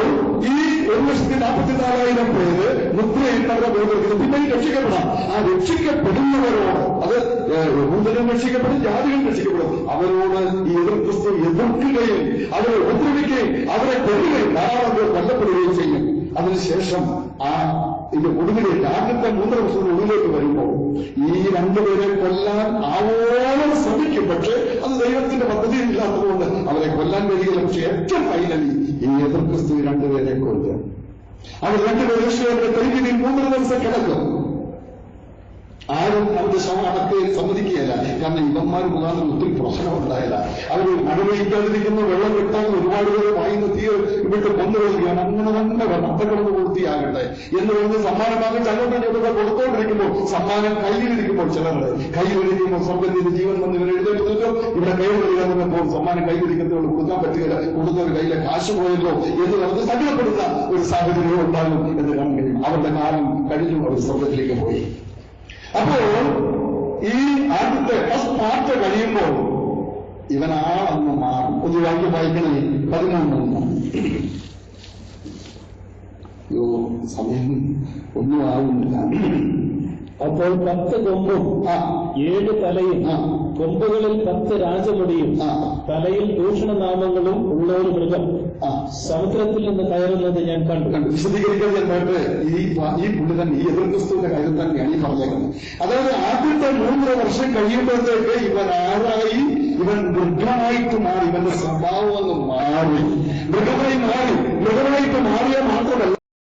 ഈ 1,44,000 പേര് മുദ്രയിട്ടവരുടെ പേര് പിന്നെ രക്ഷിക്കപ്പെടാം. ആ രക്ഷിക്കപ്പെടുന്നവരോട്, അത് യഹൂദരും രക്ഷിക്കപ്പെടും, ജാതികളും രക്ഷിക്കപ്പെടും. അവരോട് ഈ എതിർക്രിസ്തു എതിർക്കുകയും അവരെ ഉപദ്രവിക്കുകയും അവരെ കൊല്ലുകയും ധാരാളം കൊല്ലപ്പെടുകയും ചെയ്യും. അതിനുശേഷം ഇത് ഒടുവിലേക്ക് ആദ്യത്തെ 3 വർഷത്തിന് ഒടുവിലേക്ക് വരുമ്പോൾ ഈ 2 പേരെ കൊല്ലാൻ ആവോളം ശ്രമിക്കും. പക്ഷേ അത് ദൈവത്തിന്റെ പദ്ധതിയില്ലാത്തതുകൊണ്ട് അവരെ കൊല്ലാൻ കഴിയില്ല. പക്ഷെ ഏറ്റവും ഫൈനലി ഈ എതിർക്രിസ്തു 2 പേരെ കൊല്ലും. അവർ 2 പേരെ യേശുവിന്റെ കൈകളിൽ 3 ദിവസം കിടക്കും. ആരും അവരുടെ ശവം അടക്കുകയും സമ്മതിക്കുകയല്ല. കാരണം ഇവന്മാർ മുഖാന്തരം ഒത്തിരി പ്രശ്നമുണ്ടായില്ല. അവർ അനുഭവിക്കാതിരിക്കുന്ന വെള്ളം കിട്ടാൻ ഒരുപാട് പേര് വായുന്ന തീ ഇവിടെ കൊന്നുകൊള്ളുകയാണ്. അങ്ങനെ തന്നെ അത്തക്കിടന്ന് പൂർത്തിയാകട്ടെ എന്ന് പറഞ്ഞ് സമ്മാനമാകട്ടെ അങ്ങോട്ടും ഇങ്ങോട്ടൊക്കെ കൊടുത്തോണ്ടിരിക്കുമ്പോൾ, സമ്മാനം കയ്യിലിരിക്കുമ്പോൾ, ചിലരുടെ കയ്യിലിരിക്കുമ്പോൾ സ്വർഗത്തിന്റെ ജീവൻ വന്ന് ഇവരെ എഴുന്നേറ്റ് നിൽക്കും. ഇവിടെ കയ്യിൽ വരികയാണെന്നപ്പോൾ സമ്മാനം കയ്യിലിരിക്കുന്നവർ കൊടുക്കാൻ പറ്റുകയില്ല, കൊടുത്തവർ കയ്യിലെ കാശ് പോയല്ലോ എന്ന് പറഞ്ഞ് സങ്കടപ്പെടുന്ന ഒരു സാഹചര്യം ഉണ്ടാകും എന്ന് കാണാൻ കഴിയും. അവരുടെ കാലം കഴിഞ്ഞു, അവർ സ്വർഗത്തിലേക്ക് പോയി. അപ്പോൾ ഈ ആദ്യത്തെ ഫസ്റ്റ് പാർട്ട് കഴിയുമ്പോൾ ഇവനാളെന്ന് മാറും. ഒന്ന് വായിക്കണേ 13. സമയം ഒന്നും ആവുന്നില്ല. അപ്പോൾ 10 കൊമ്പും 7 തലയും കൊമ്പുകളിൽ 10 രാജമുടിയും തലയിൽ ഭൂഷണനാമങ്ങളും ഉള്ള ഒരു മൃഗം സമുദ്രത്തിൽ നിന്ന് കയറുന്നത് ഞാൻ കണ്ടു. വിശദീകരിക്കാൻ കേട്ട് ഈ പുള്ളിതൻ ഈ എതിർക്രിസ്തുവിന്റെ കാര്യം തന്നെയാണ് ഈ പറഞ്ഞേക്കുന്നത്. അതായത് ആദ്യത്തെ 3 വർഷം കഴിയുമ്പോഴത്തേക്ക് ഇവൻ ആരായി? ഇവൻ മൃഗമായിട്ട് മാറി. ഇവന്റെ സ്വഭാവം മാറി, മൃഗമായിട്ട് മാറിയാൽ മാത്രമല്ല